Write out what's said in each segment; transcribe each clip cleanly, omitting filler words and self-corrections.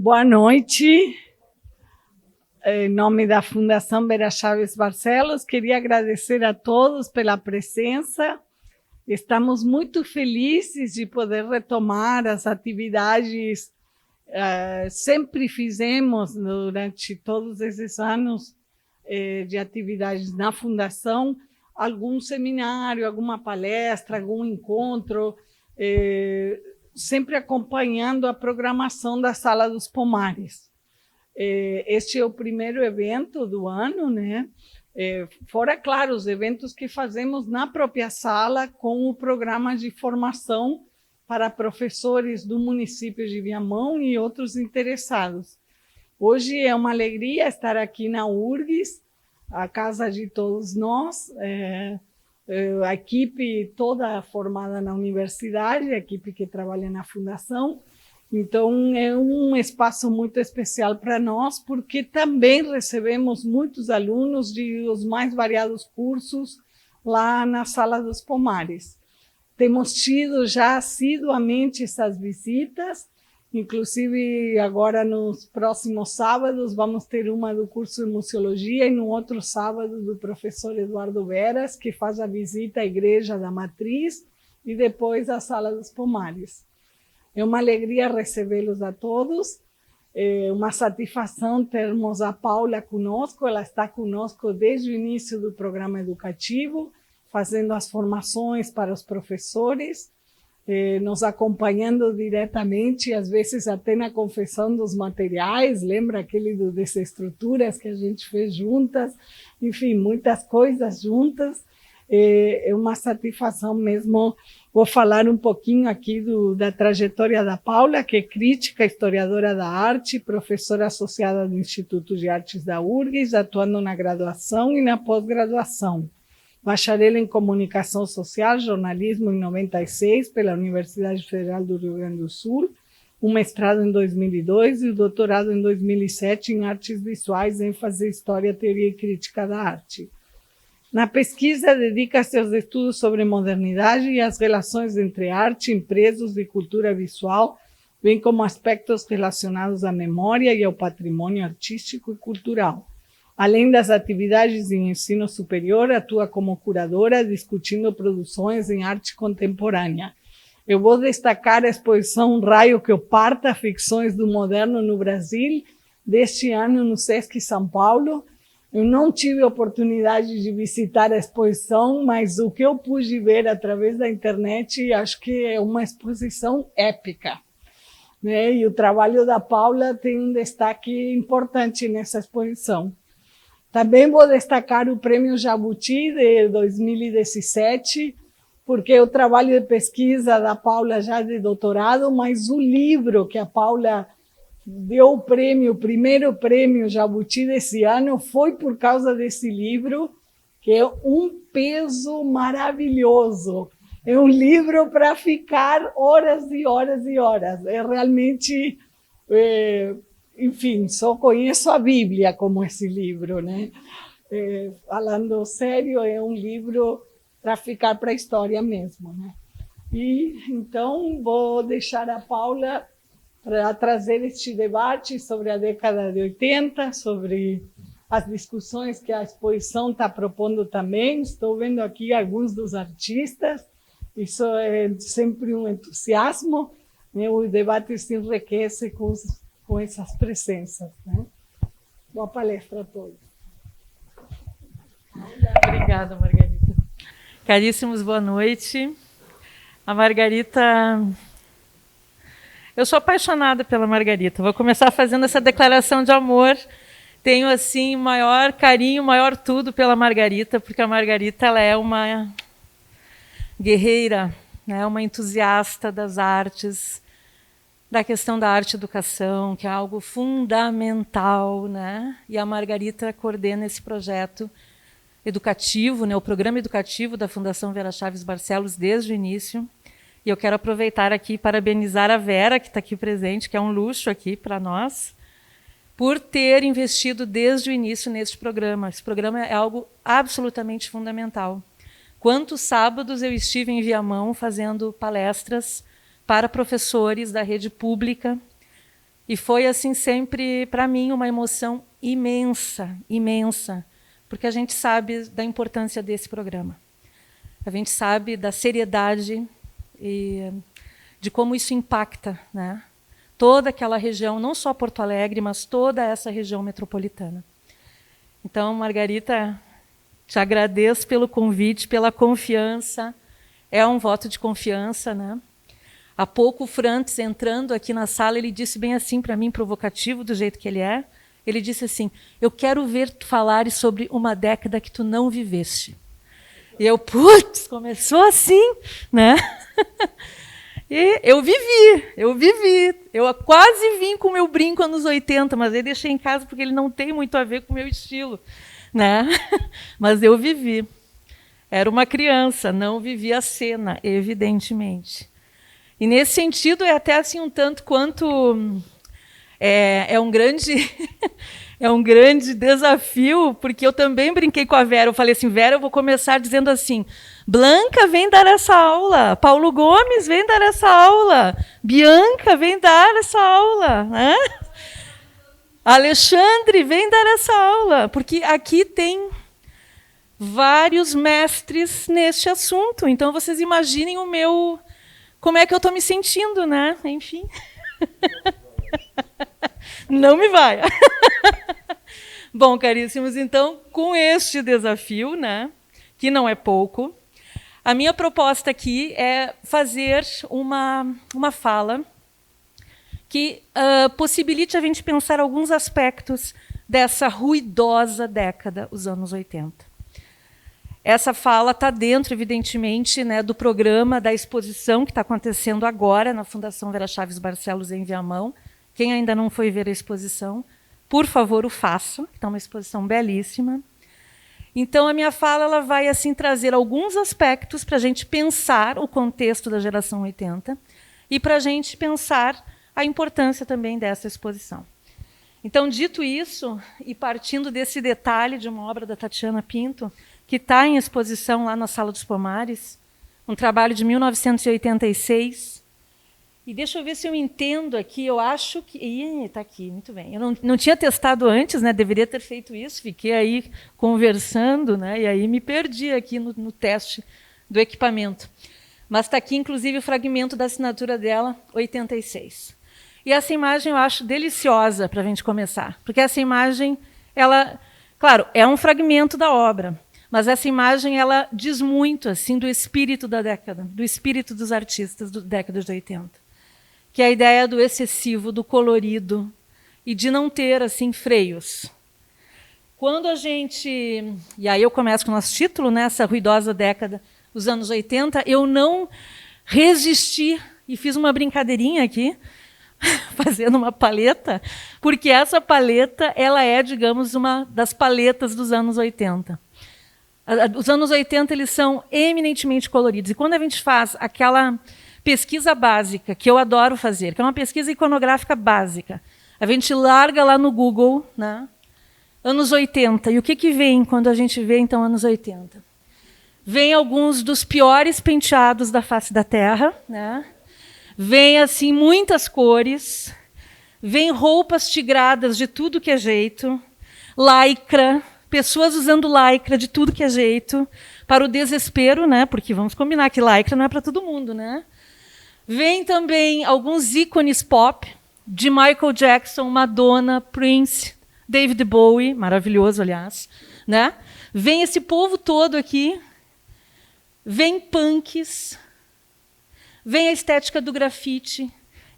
Boa noite. Em nome da Fundação Vera Chaves Barcelos, queria agradecer a todos pela presença. Estamos muito felizes de poder retomar as atividades. Sempre fizemos, durante todos esses anos de atividades na Fundação, algum seminário, alguma palestra, algum encontro, sempre acompanhando a programação da Sala dos Pomares. Este é o primeiro evento do ano, né? Fora, claro, os eventos que fazemos na própria sala com o programa de formação para professores do município de Viamão e outros interessados. Hoje é uma alegria estar aqui na URGS, a casa de todos nós, a equipe toda formada na universidade, a equipe que trabalha na Fundação. Então, é um espaço muito especial para nós, porque também recebemos muitos alunos de os mais variados cursos lá na Sala dos Pomares. Temos tido já assiduamente essas visitas, inclusive agora nos próximos sábados vamos ter uma do curso de Museologia e no outro sábado do professor Eduardo Veras, que faz a visita à Igreja da Matriz e depois à Sala dos Pomares. É uma alegria recebê-los a todos, é uma satisfação termos a Paula conosco, ela está conosco desde o início do programa educativo, fazendo as formações para os professores, nos acompanhando diretamente, às vezes até na confecção dos materiais, lembra aquele do Desestruturas que a gente fez juntas, enfim, muitas coisas juntas. É uma satisfação mesmo. Vou falar um pouquinho aqui da trajetória da Paula, que é crítica, historiadora da arte, professora associada do Instituto de Artes da URGS, atuando na graduação e na pós-graduação. Bacharel em Comunicação Social, Jornalismo em 96, pela Universidade Federal do Rio Grande do Sul, um mestrado em 2002 e o doutorado em 2007 em Artes Visuais, ênfase História, Teoria e Crítica da Arte. Na pesquisa, dedica-se aos estudos sobre modernidade e as relações entre arte, empresas e cultura visual, bem como aspectos relacionados à memória e ao patrimônio artístico e cultural. Além das atividades em ensino superior, atua como curadora, discutindo produções em arte contemporânea. Eu vou destacar a exposição Raio que o Parta, Ficções do Moderno no Brasil, deste ano no Sesc São Paulo. Eu não tive a oportunidade de visitar a exposição, mas o que eu pude ver através da internet, acho que é uma exposição épica, né? E o trabalho da Paula tem um destaque importante nessa exposição. Também vou destacar o Prêmio Jabuti de 2017, porque é o trabalho de pesquisa da Paula já de doutorado, mas o livro que a Paula deu o primeiro prêmio Jabuti desse ano, foi por causa desse livro, que é um peso maravilhoso. É um livro para ficar horas e horas e horas. É realmente, enfim, só conheço a Bíblia como esse livro, né? Falando sério, é um livro para ficar para a história mesmo, né? E então vou deixar a Paula para trazer este debate sobre a década de 80, sobre as discussões que a exposição está propondo também. Estou vendo aqui alguns dos artistas, isso é sempre um entusiasmo, né? O debate se enriquece com essas presenças, né? Boa palestra a todos. Obrigada, Margarita. Caríssimos, boa noite. A Margarita... Eu sou apaixonada pela Margarita. Vou começar fazendo essa declaração de amor. Tenho, assim, o maior carinho, o maior tudo pela Margarita, porque a Margarita ela é uma guerreira, né? Uma entusiasta das artes, da questão da arte-educação, que é algo fundamental, né? E a Margarita coordena esse projeto educativo, né? O programa educativo da Fundação Vera Chaves Barcelos desde o início. E eu quero aproveitar aqui e parabenizar a Vera, que está aqui presente, que é um luxo aqui para nós, por ter investido desde o início neste programa. Esse programa é algo absolutamente fundamental. Quantos sábados eu estive em Viamão fazendo palestras para professores da rede pública E foi assim sempre para mim uma emoção imensa, imensa, porque a gente sabe da importância desse programa. A gente sabe da seriedade e de como isso impacta, né, toda aquela região, não só Porto Alegre, mas toda essa região metropolitana. Então, Margarita, te agradeço pelo convite, pela confiança. É um voto de confiança, né? Há pouco o Frantes, entrando aqui na sala, ele disse bem assim para mim, provocativo do jeito que ele é. Ele disse assim: eu quero ver tu falares sobre uma década que tu não viveste. E eu, putz, começou assim, né? E eu vivi. Eu quase vim com o meu brinco anos 80, mas aí deixei em casa porque ele não tem muito a ver com o meu estilo, né? Mas eu vivi. Era uma criança, não vivi a cena, evidentemente. E nesse sentido é até assim um tanto quanto é um grande é um grande desafio, porque eu também brinquei com a Vera. Eu falei assim: Vera, eu vou começar dizendo assim: Blanca, vem dar essa aula. Paulo Gomes, vem dar essa aula. Bianca, vem dar essa aula. Né? Alexandre, vem dar essa aula. Porque aqui tem vários mestres neste assunto. Então, vocês imaginem o meu... Como é que eu estou me sentindo, né? Enfim. Não me vai. Bom, caríssimos, então, com este desafio, né, que não é pouco, a minha proposta aqui é fazer uma fala que possibilite a gente pensar alguns aspectos dessa ruidosa década, os anos 80. Essa fala está dentro, evidentemente, né, do programa, da exposição que está acontecendo agora na Fundação Vera Chaves Barcelos, em Viamão. Quem ainda não foi ver a exposição, por favor, o faça, que está uma exposição belíssima. Então, a minha fala ela vai assim trazer alguns aspectos para a gente pensar o contexto da geração 80 e para a gente pensar a importância também dessa exposição. Então, dito isso, e partindo desse detalhe de uma obra da Tatiana Pinto, que está em exposição lá na Sala dos Pomares, um trabalho de 1986. E deixa eu ver se eu entendo aqui, eu acho que... Está aqui, muito bem. Eu não tinha testado antes, né? Deveria ter feito isso, fiquei aí conversando, né? E aí me perdi aqui no teste do equipamento. Mas está aqui, inclusive, o fragmento da assinatura dela, 86. E essa imagem eu acho deliciosa para a gente começar, porque essa imagem, ela, claro, é um fragmento da obra, mas essa imagem ela diz muito assim do espírito da década, do espírito dos artistas da década de 80, que é a ideia do excessivo, do colorido e de não ter assim freios. Quando a gente, e aí eu começo com o nosso título, né, essa ruidosa década, os anos 80, eu não resisti e fiz uma brincadeirinha aqui, fazendo uma paleta, porque essa paleta ela é, digamos, uma das paletas dos anos 80. Os anos 80 eles são eminentemente coloridos. E quando a gente faz aquela pesquisa básica, que eu adoro fazer, que é uma pesquisa iconográfica básica, a gente larga lá no Google, né, anos 80. E o que vem quando a gente vê, então, anos 80? Vem alguns dos piores penteados da face da Terra, né? Vem assim muitas cores, vem roupas tigradas de tudo que é jeito, lycra, pessoas usando lycra de tudo que é jeito, para o desespero, né? Porque vamos combinar que lycra não é para todo mundo, né? Vem também alguns ícones pop, de Michael Jackson, Madonna, Prince, David Bowie, maravilhoso, aliás, né? Vem esse povo todo aqui, vem punks, vem a estética do grafite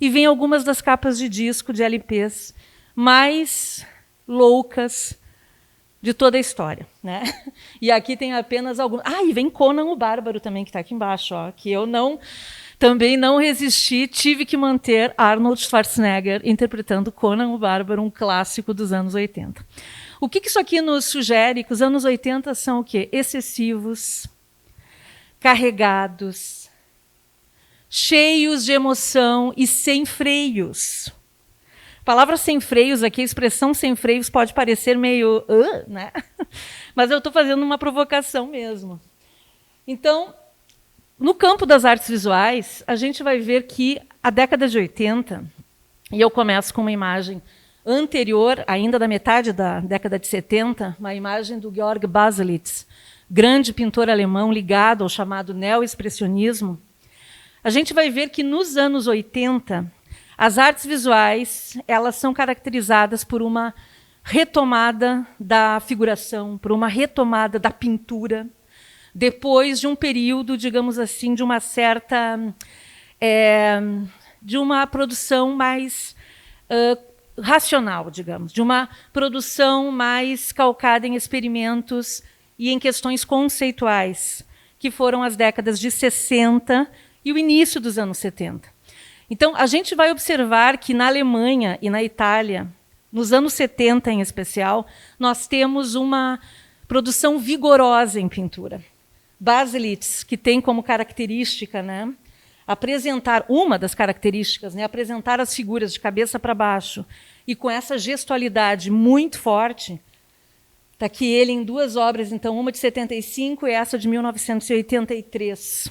e vem algumas das capas de disco, de LPs, mais loucas de toda a história, né? E aqui tem apenas algumas... e vem Conan o Bárbaro também, que está aqui embaixo, ó, que eu também não resisti, tive que manter Arnold Schwarzenegger interpretando Conan o Bárbaro, um clássico dos anos 80. O que isso aqui nos sugere? Que os anos 80 são o quê? Excessivos, carregados, cheios de emoção e sem freios. A palavra sem freios aqui, a expressão sem freios pode parecer meio... né? Mas eu estou fazendo uma provocação mesmo. Então, no campo das artes visuais, a gente vai ver que a década de 80 E eu começo com uma imagem anterior, ainda da metade da década de 70, uma imagem do Georg Baselitz, grande pintor alemão ligado ao chamado neoexpressionismo. A gente vai ver que nos anos 80, as artes visuais elas são caracterizadas por uma retomada da figuração, por uma retomada da pintura, depois de um período, digamos assim, de uma certa de uma produção mais racional, digamos, de uma produção mais calcada em experimentos e em questões conceituais, que foram as décadas de 60 e o início dos anos 70. Então, a gente vai observar que na Alemanha e na Itália, nos anos 70 em especial, nós temos uma produção vigorosa em pintura. Baselitz, que tem como característica, né, apresentar uma das características, né, apresentar as figuras de cabeça para baixo e com essa gestualidade muito forte. Está aqui ele em duas obras, então, uma de 75 e essa de 1983.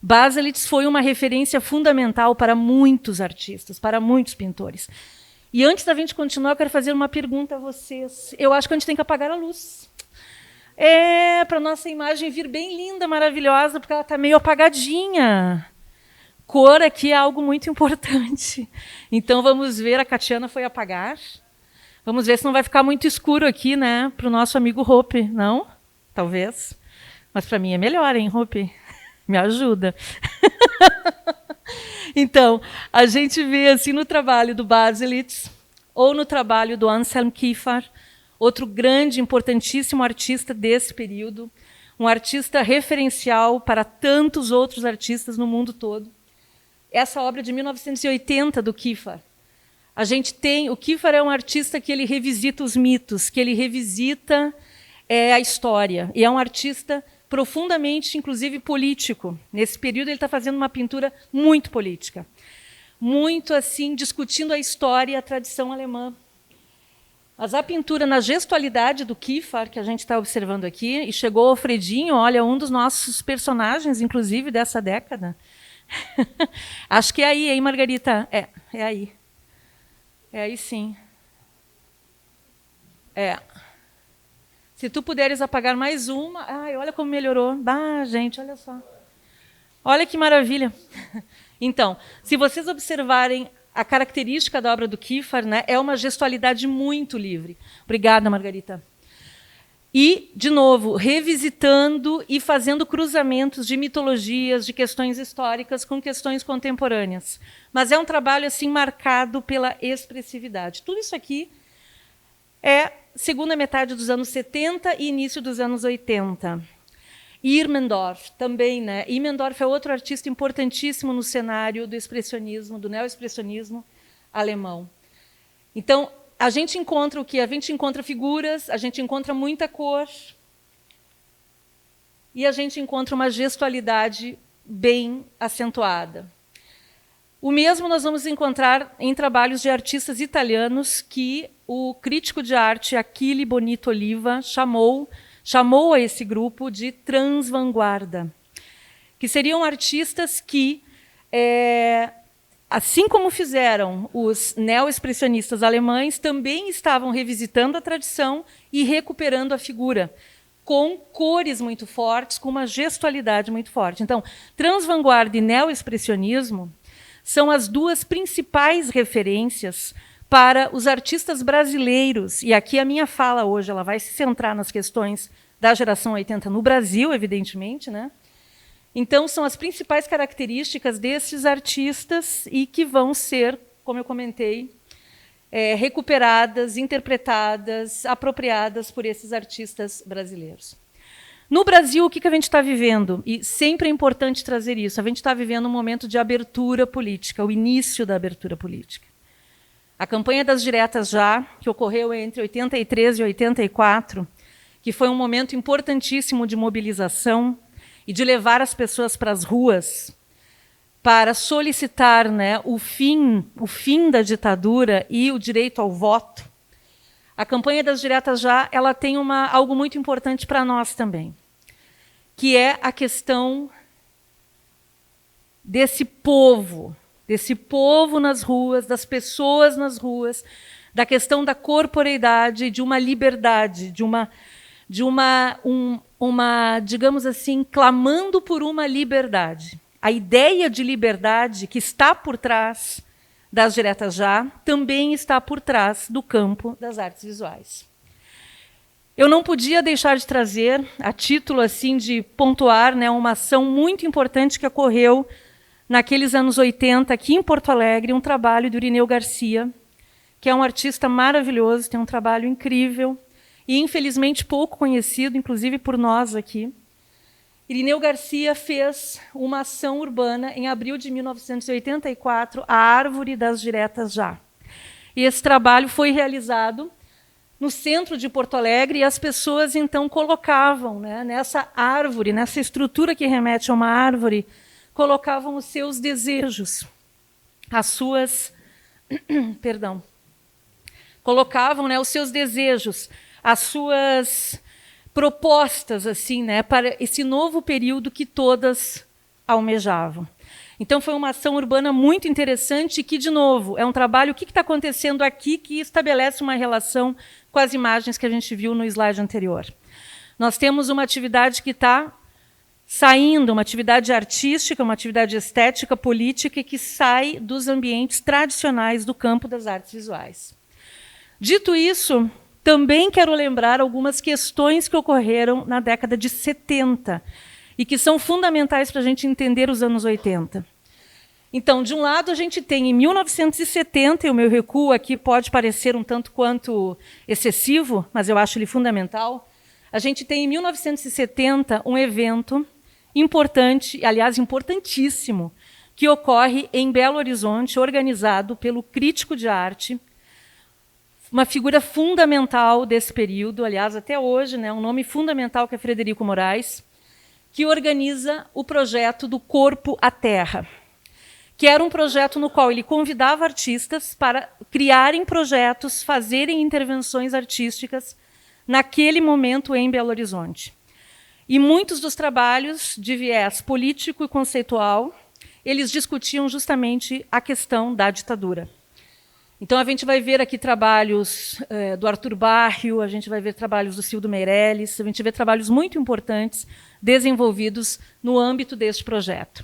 Baselitz foi uma referência fundamental para muitos artistas, para muitos pintores. E antes da gente continuar, eu quero fazer uma pergunta a vocês. Eu acho que a gente tem que apagar a luz. Para a nossa imagem vir bem linda, maravilhosa, porque ela está meio apagadinha. Cor aqui é algo muito importante. Então, vamos ver, a Catiana foi apagar. Vamos ver se não vai ficar muito escuro aqui, né, para o nosso amigo Hope. Não? Talvez. Mas para mim é melhor, hein, Hope? Me ajuda. Então, a gente vê assim no trabalho do Baselitz ou no trabalho do Anselm Kiefer, outro grande, importantíssimo artista desse período, um artista referencial para tantos outros artistas no mundo todo. Essa obra de 1980 do Kiefer. A gente tem, o Kiefer é um artista que ele revisita os mitos, que ele revisita a história, e é um artista profundamente, inclusive, político. Nesse período, ele está fazendo uma pintura muito política, muito assim, discutindo a história e a tradição alemã. Mas a pintura na gestualidade do Kiefer, que a gente está observando aqui, e chegou ao Alfredinho, olha, um dos nossos personagens, inclusive, dessa década. Acho que é aí, hein, Margarita? É aí. É aí, sim. Se tu puderes apagar mais uma... Ai, olha como melhorou. Gente, olha só. Olha que maravilha. Então, se vocês observarem a característica da obra do Kiefer, né, é uma gestualidade muito livre. Obrigada, Margarita. E, de novo, revisitando e fazendo cruzamentos de mitologias, de questões históricas com questões contemporâneas. Mas é um trabalho assim marcado pela expressividade. Tudo isso aqui é segunda metade dos anos 70 e início dos anos 80. Immendorf também, né? Immendorf é outro artista importantíssimo no cenário do expressionismo, do neoexpressionismo alemão. Então, a gente encontra o quê? A gente encontra figuras, a gente encontra muita cor e a gente encontra uma gestualidade bem acentuada. O mesmo nós vamos encontrar em trabalhos de artistas italianos que o crítico de arte Achille Bonito Oliva chamou a esse grupo de transvanguarda, que seriam artistas que, assim como fizeram os neoexpressionistas alemães, também estavam revisitando a tradição e recuperando a figura, com cores muito fortes, com uma gestualidade muito forte. Então, transvanguarda e neoexpressionismo são as duas principais referências para os artistas brasileiros. E aqui a minha fala hoje ela vai se centrar nas questões da geração 80 no Brasil, evidentemente, né? Então, são as principais características desses artistas e que vão ser, como eu comentei, recuperadas, interpretadas, apropriadas por esses artistas brasileiros. No Brasil, o que a gente está vivendo? E sempre é importante trazer isso. A gente está vivendo um momento de abertura política, o início da abertura política. A campanha das diretas já, que ocorreu entre 83 e 84, que foi um momento importantíssimo de mobilização e de levar as pessoas para as ruas para solicitar, né, o fim da ditadura e o direito ao voto. A campanha das diretas já ela tem algo muito importante para nós também, que é a questão desse povo desse povo nas ruas, das pessoas nas ruas, da questão da corporeidade, de uma liberdade, digamos assim, clamando por uma liberdade. A ideia de liberdade que está por trás das Diretas Já também está por trás do campo das artes visuais. Eu não podia deixar de trazer, a título assim de pontuar, né, uma ação muito importante que ocorreu naqueles anos 80, aqui em Porto Alegre, um trabalho do Irineu Garcia, que é um artista maravilhoso, tem um trabalho incrível e, infelizmente, pouco conhecido, inclusive por nós aqui. Irineu Garcia fez uma ação urbana em abril de 1984, a Árvore das Diretas Já. E esse trabalho foi realizado no centro de Porto Alegre, e as pessoas, então, colocavam, né, nessa árvore, nessa estrutura que remete a uma árvore, colocavam os seus desejos, as suas... Perdão. Colocavam, né, os seus desejos, as suas propostas assim, né, para esse novo período que todas almejavam. Então, foi uma ação urbana muito interessante que, de novo, é um trabalho, o que está acontecendo aqui, que estabelece uma relação com as imagens que a gente viu no slide anterior. Nós temos uma atividade que está saindo, uma atividade artística, uma atividade estética, política, que sai dos ambientes tradicionais do campo das artes visuais. Dito isso, também quero lembrar algumas questões que ocorreram na década de 70 e que são fundamentais para a gente entender os anos 80. Então, de um lado, a gente tem em 1970, e o meu recuo aqui pode parecer um tanto quanto excessivo, mas eu acho ele fundamental, a gente tem em 1970 um evento importante, aliás, importantíssimo, que ocorre em Belo Horizonte, organizado pelo crítico de arte, uma figura fundamental desse período, aliás, até hoje, né, um nome fundamental, que é Frederico Moraes, que organiza o projeto do Corpo à Terra, que era um projeto no qual ele convidava artistas para criarem projetos, fazerem intervenções artísticas naquele momento em Belo Horizonte. E muitos dos trabalhos de viés político e conceitual, eles discutiam justamente a questão da ditadura. Então, a gente vai ver aqui trabalhos do Arthur Barrio, a gente vai ver trabalhos do Cildo Meirelles, a gente vê trabalhos muito importantes desenvolvidos no âmbito deste projeto.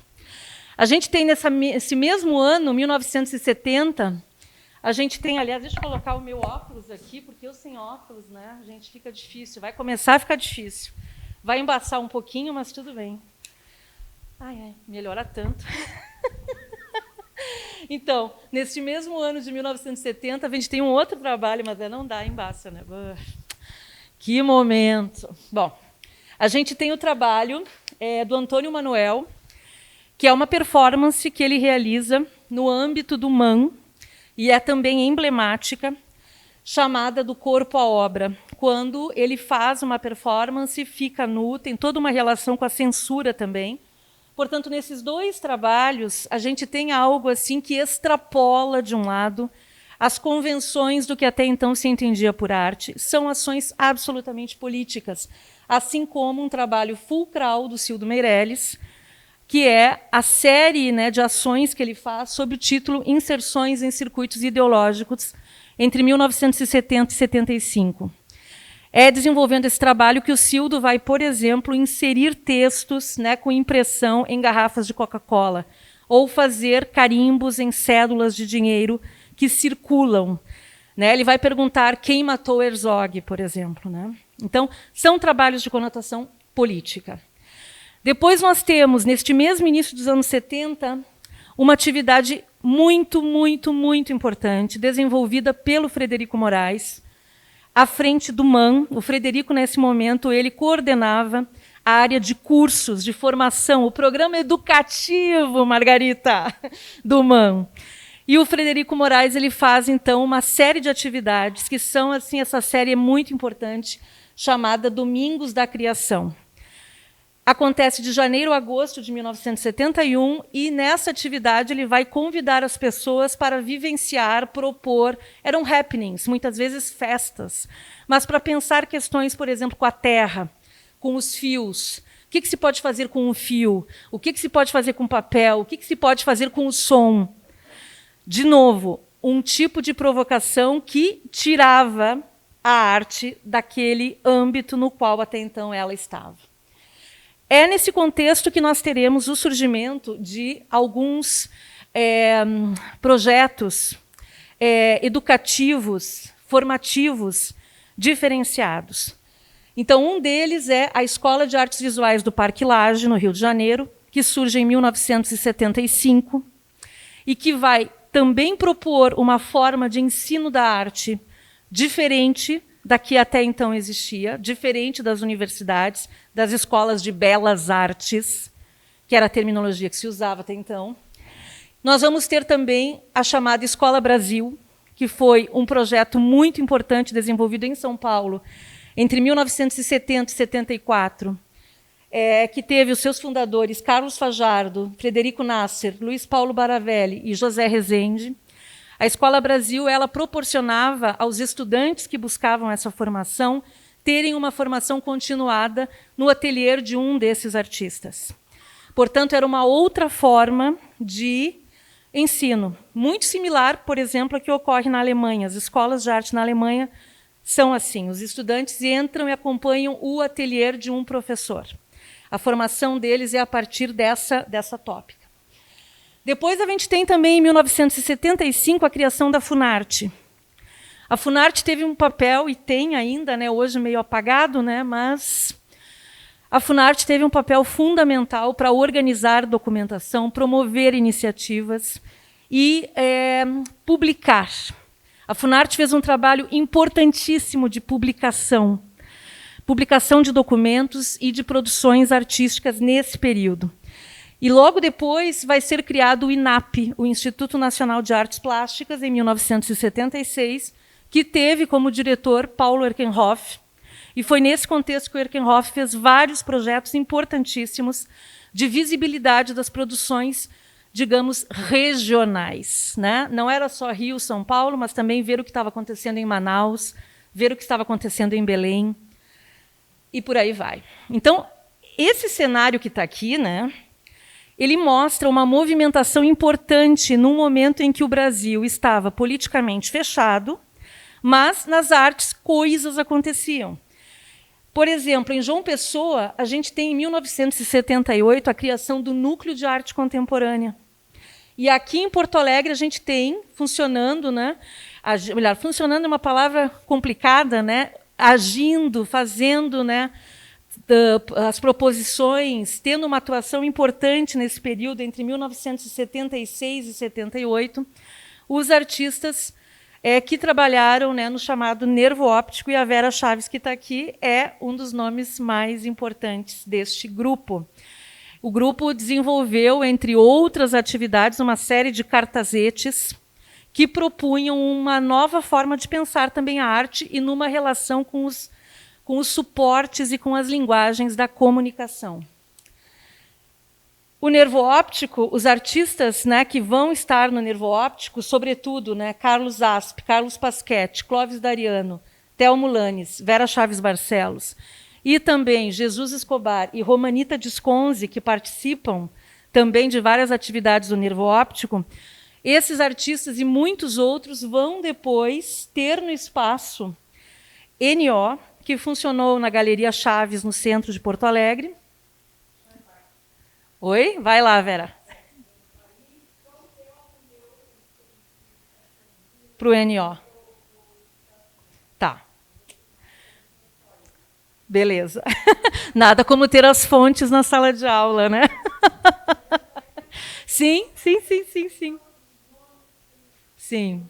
A gente tem, nesse mesmo ano, 1970, a gente tem, aliás, deixa eu colocar o meu óculos aqui, porque eu sem óculos, né, gente, fica difícil, vai começar a ficar difícil. Vai embaçar um pouquinho, mas tudo bem. Ai, ai, melhora tanto. Então, neste mesmo ano de 1970, a gente tem um outro trabalho, mas não dá, embaça, né? Que momento! Bom, a gente tem o trabalho do Antônio Manuel, que é uma performance que ele realiza no âmbito do MAN, e é também emblemática, chamada do Corpo à Obra, quando ele faz uma performance, fica nu, tem toda uma relação com a censura também. Portanto, nesses dois trabalhos, a gente tem algo assim que extrapola, de um lado, as convenções do que até então se entendia por arte. São ações absolutamente políticas, assim como um trabalho fulcral do Cildo Meirelles, que é a série, né, de ações que ele faz sob o título Inserções em Circuitos Ideológicos, entre 1970 e 75. É desenvolvendo esse trabalho que o Cildo vai, por exemplo, inserir textos, né, com impressão em garrafas de Coca-Cola, ou fazer carimbos em cédulas de dinheiro que circulam. Né? Ele vai perguntar quem matou Herzog, por exemplo. Né? Então, são trabalhos de conotação política. Depois nós temos, neste mesmo início dos anos 70, uma atividade muito, muito, muito importante, desenvolvida pelo Frederico Moraes, à frente do MAN. O Frederico, nesse momento, ele coordenava a área de cursos, de formação, o programa educativo, Margarita, do MAN. E o Frederico Moraes ele faz, então, uma série de atividades, que são, assim, essa série é muito importante, chamada Domingos da Criação. Acontece de janeiro a agosto de 1971, e nessa atividade ele vai convidar as pessoas para vivenciar, propor, eram happenings, muitas vezes festas, mas para pensar questões, por exemplo, com a terra, com os fios. O que se pode fazer com um fio? O que se pode fazer com papel? O que se pode fazer com o som? de novo, um tipo de provocação que tirava a arte daquele âmbito no qual até então ela estava. É nesse contexto que nós teremos o surgimento de alguns projetos educativos, formativos, diferenciados. Então, um deles é a Escola de Artes Visuais do Parque Lage, no Rio de Janeiro, que surge em 1975 e que vai também propor uma forma de ensino da arte diferente da que até então existia, diferente das universidades, das escolas de belas artes, que era a terminologia que se usava até então. Nós vamos ter também a chamada Escola Brasil, que foi um projeto muito importante desenvolvido em São Paulo entre 1970 e 74, que teve os seus fundadores Carlos Fajardo, Frederico Nasser, Luiz Paulo Baravelli e José Rezende. A Escola Brasil ela proporcionava aos estudantes que buscavam essa formação terem uma formação continuada no ateliê de um desses artistas. Portanto, era uma outra forma de ensino, muito similar, por exemplo, a que ocorre na Alemanha. As escolas de arte na Alemanha são assim, os estudantes entram e acompanham o ateliê de um professor. A formação deles é a partir dessa tópica. Depois a gente tem também, em 1975, a criação da Funarte. A Funarte teve um papel, e tem ainda, né, hoje meio apagado, né, mas a Funarte teve um papel fundamental para organizar documentação, promover iniciativas e publicar. A Funarte fez um trabalho importantíssimo de publicação de documentos e de produções artísticas nesse período. E logo depois vai ser criado o INAP, o Instituto Nacional de Artes Plásticas, em 1976, que teve como diretor Paulo Erkenhoff. E foi nesse contexto que o Erkenhoff fez vários projetos importantíssimos de visibilidade das produções, digamos, regionais, né? Não era só Rio, São Paulo, mas também ver o que estava acontecendo em Manaus, ver o que estava acontecendo em Belém, e por aí vai. Então, esse cenário que está aqui, né, ele mostra uma movimentação importante num momento em que o Brasil estava politicamente fechado, mas nas artes coisas aconteciam. Por exemplo, em João Pessoa, a gente tem, em 1978, a criação do Núcleo de Arte Contemporânea. E aqui em Porto Alegre a gente tem funcionando, né? Melhor, funcionando é uma palavra complicada, né? Agindo, fazendo, né, as proposições, tendo uma atuação importante nesse período, entre 1976 e 78, os artistas que trabalharam, né, no chamado nervo óptico, e a Vera Chaves, que está aqui, é um dos nomes mais importantes deste grupo. O grupo desenvolveu, entre outras atividades, uma série de cartazetes que propunham uma nova forma de pensar também a arte e numa relação com os suportes e com as linguagens da comunicação. O nervo óptico, os artistas, né, que vão estar no nervo óptico, sobretudo, né, Carlos Asp, Carlos Pasquetti, Clóvis Dariano, Thelmo Lanes, Vera Chaves Barcelos, e também Jesus Escobar e Romanita Disconzi, que participam também de várias atividades do nervo óptico. Esses artistas e muitos outros vão depois ter no espaço NO, que funcionou na Galeria Chaves, no centro de Porto Alegre. Oi? Vai lá, Vera. Para o NO. Tá. Beleza. Nada como ter as fontes na sala de aula, né? Sim. Sim.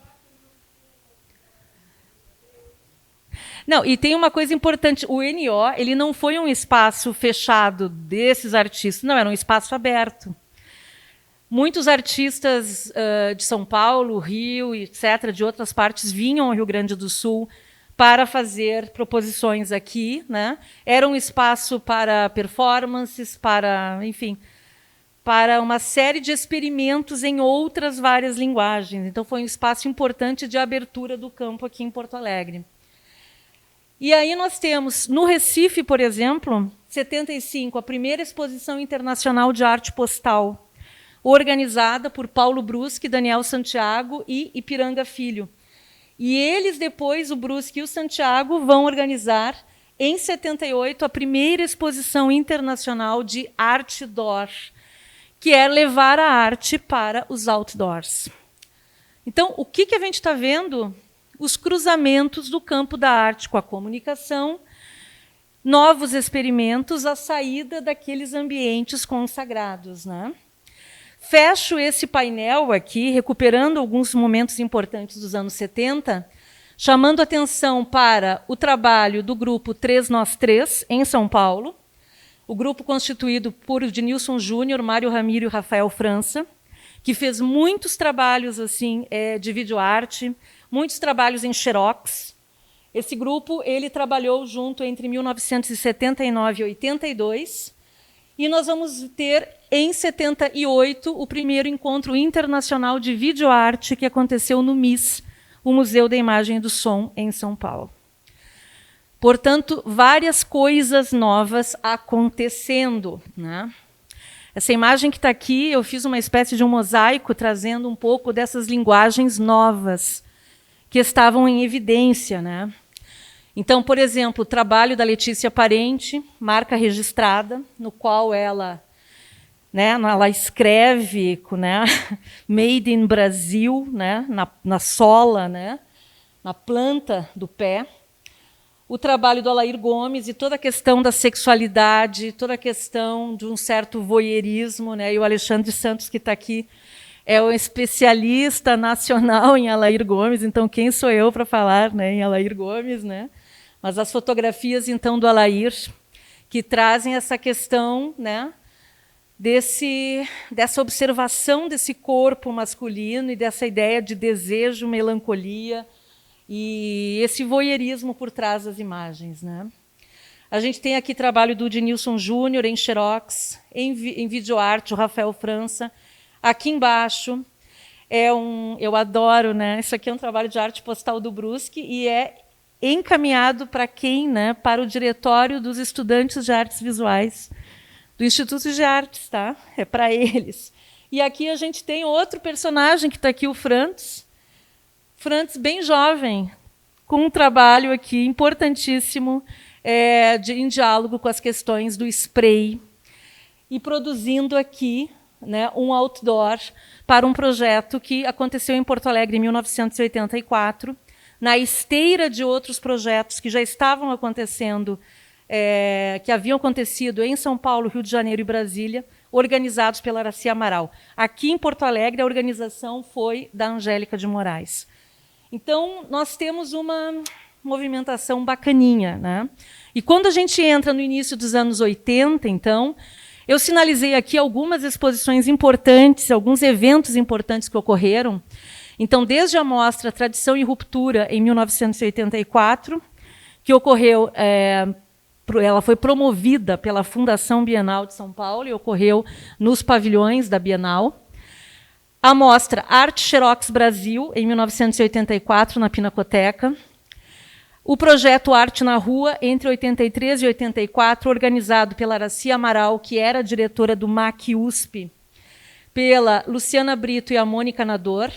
Não, e tem uma coisa importante, o NO, ele não foi um espaço fechado desses artistas, não, era um espaço aberto. Muitos artistas de São Paulo, Rio, etc., de outras partes, vinham ao Rio Grande do Sul para fazer proposições aqui, né? Era um espaço para performances, para, enfim, para uma série de experimentos em outras várias linguagens. Então, foi um espaço importante de abertura do campo aqui em Porto Alegre. E aí nós temos, no Recife, por exemplo, 75, a primeira exposição internacional de arte postal. organizada por Paulo Brusque, Daniel Santiago e Ipiranga Filho. E eles depois, o Brusque e o Santiago, vão organizar, em 78, a primeira exposição internacional de outdoor, que é levar a arte para os outdoors. Então, o que a gente está vendo? Os cruzamentos do campo da arte com a comunicação, novos experimentos, a saída daqueles ambientes consagrados, né? Fecho esse painel aqui, recuperando alguns momentos importantes dos anos 70, chamando atenção para o trabalho do grupo 3 Nós 3, em São Paulo, o grupo constituído por Ednilson Júnior, Mário Ramiro e Rafael França, que fez muitos trabalhos assim, de videoarte, muitos trabalhos em xerox. Esse grupo ele trabalhou junto entre 1979 e 82, e nós vamos ter, em 78, o primeiro encontro internacional de videoarte que aconteceu no MIS, o Museu da Imagem e do Som, em São Paulo. Portanto, várias coisas novas acontecendo, né? Essa imagem que está aqui, eu fiz uma espécie de um mosaico trazendo um pouco dessas linguagens novas que estavam em evidência, né? Então, por exemplo, o trabalho da Letícia Parente, marca registrada, no qual ela escreve, né, Made in Brasil, né, na sola, né, na planta do pé. O trabalho do Alair Gomes e toda a questão da sexualidade, toda a questão de um certo voyeurismo, né, e o Alexandre Santos, que está aqui, é um especialista nacional em Alair Gomes, então quem sou eu para falar, né, em Alair Gomes, né? Mas as fotografias, então, do Alair, que trazem essa questão, né, dessa observação desse corpo masculino e dessa ideia de desejo, melancolia e esse voyeurismo por trás das imagens, né? A gente tem aqui trabalho do Ednilson Júnior em xerox, em videoarte, o Rafael França. Aqui embaixo eu adoro, né? Isso aqui é um trabalho de arte postal do Brusque e é encaminhado para quem, né? Para o diretório dos estudantes de artes visuais do Instituto de Artes, tá? É para eles. E aqui a gente tem outro personagem que está aqui, o Frantz. Frantz, bem jovem, com um trabalho aqui importantíssimo em diálogo com as questões do spray e produzindo aqui, né, um outdoor para um projeto que aconteceu em Porto Alegre em 1984, na esteira de outros projetos que já estavam acontecendo, que haviam acontecido em São Paulo, Rio de Janeiro e Brasília, organizados pela Araci Amaral. Aqui em Porto Alegre, a organização foi da Angélica de Moraes. Então, nós temos uma movimentação bacaninha, né? E quando a gente entra no início dos anos 80, então, eu sinalizei aqui algumas exposições importantes, alguns eventos importantes que ocorreram. Então, desde a mostra Tradição e Ruptura, em 1984, que ocorreu, ela foi promovida pela Fundação Bienal de São Paulo e ocorreu nos pavilhões da Bienal. A mostra Arte Xerox Brasil, em 1984, na Pinacoteca. O projeto Arte na Rua, entre 83 e 84, organizado pela Araci Amaral, que era diretora do MAC USP, pela Luciana Brito e a Mônica Nador.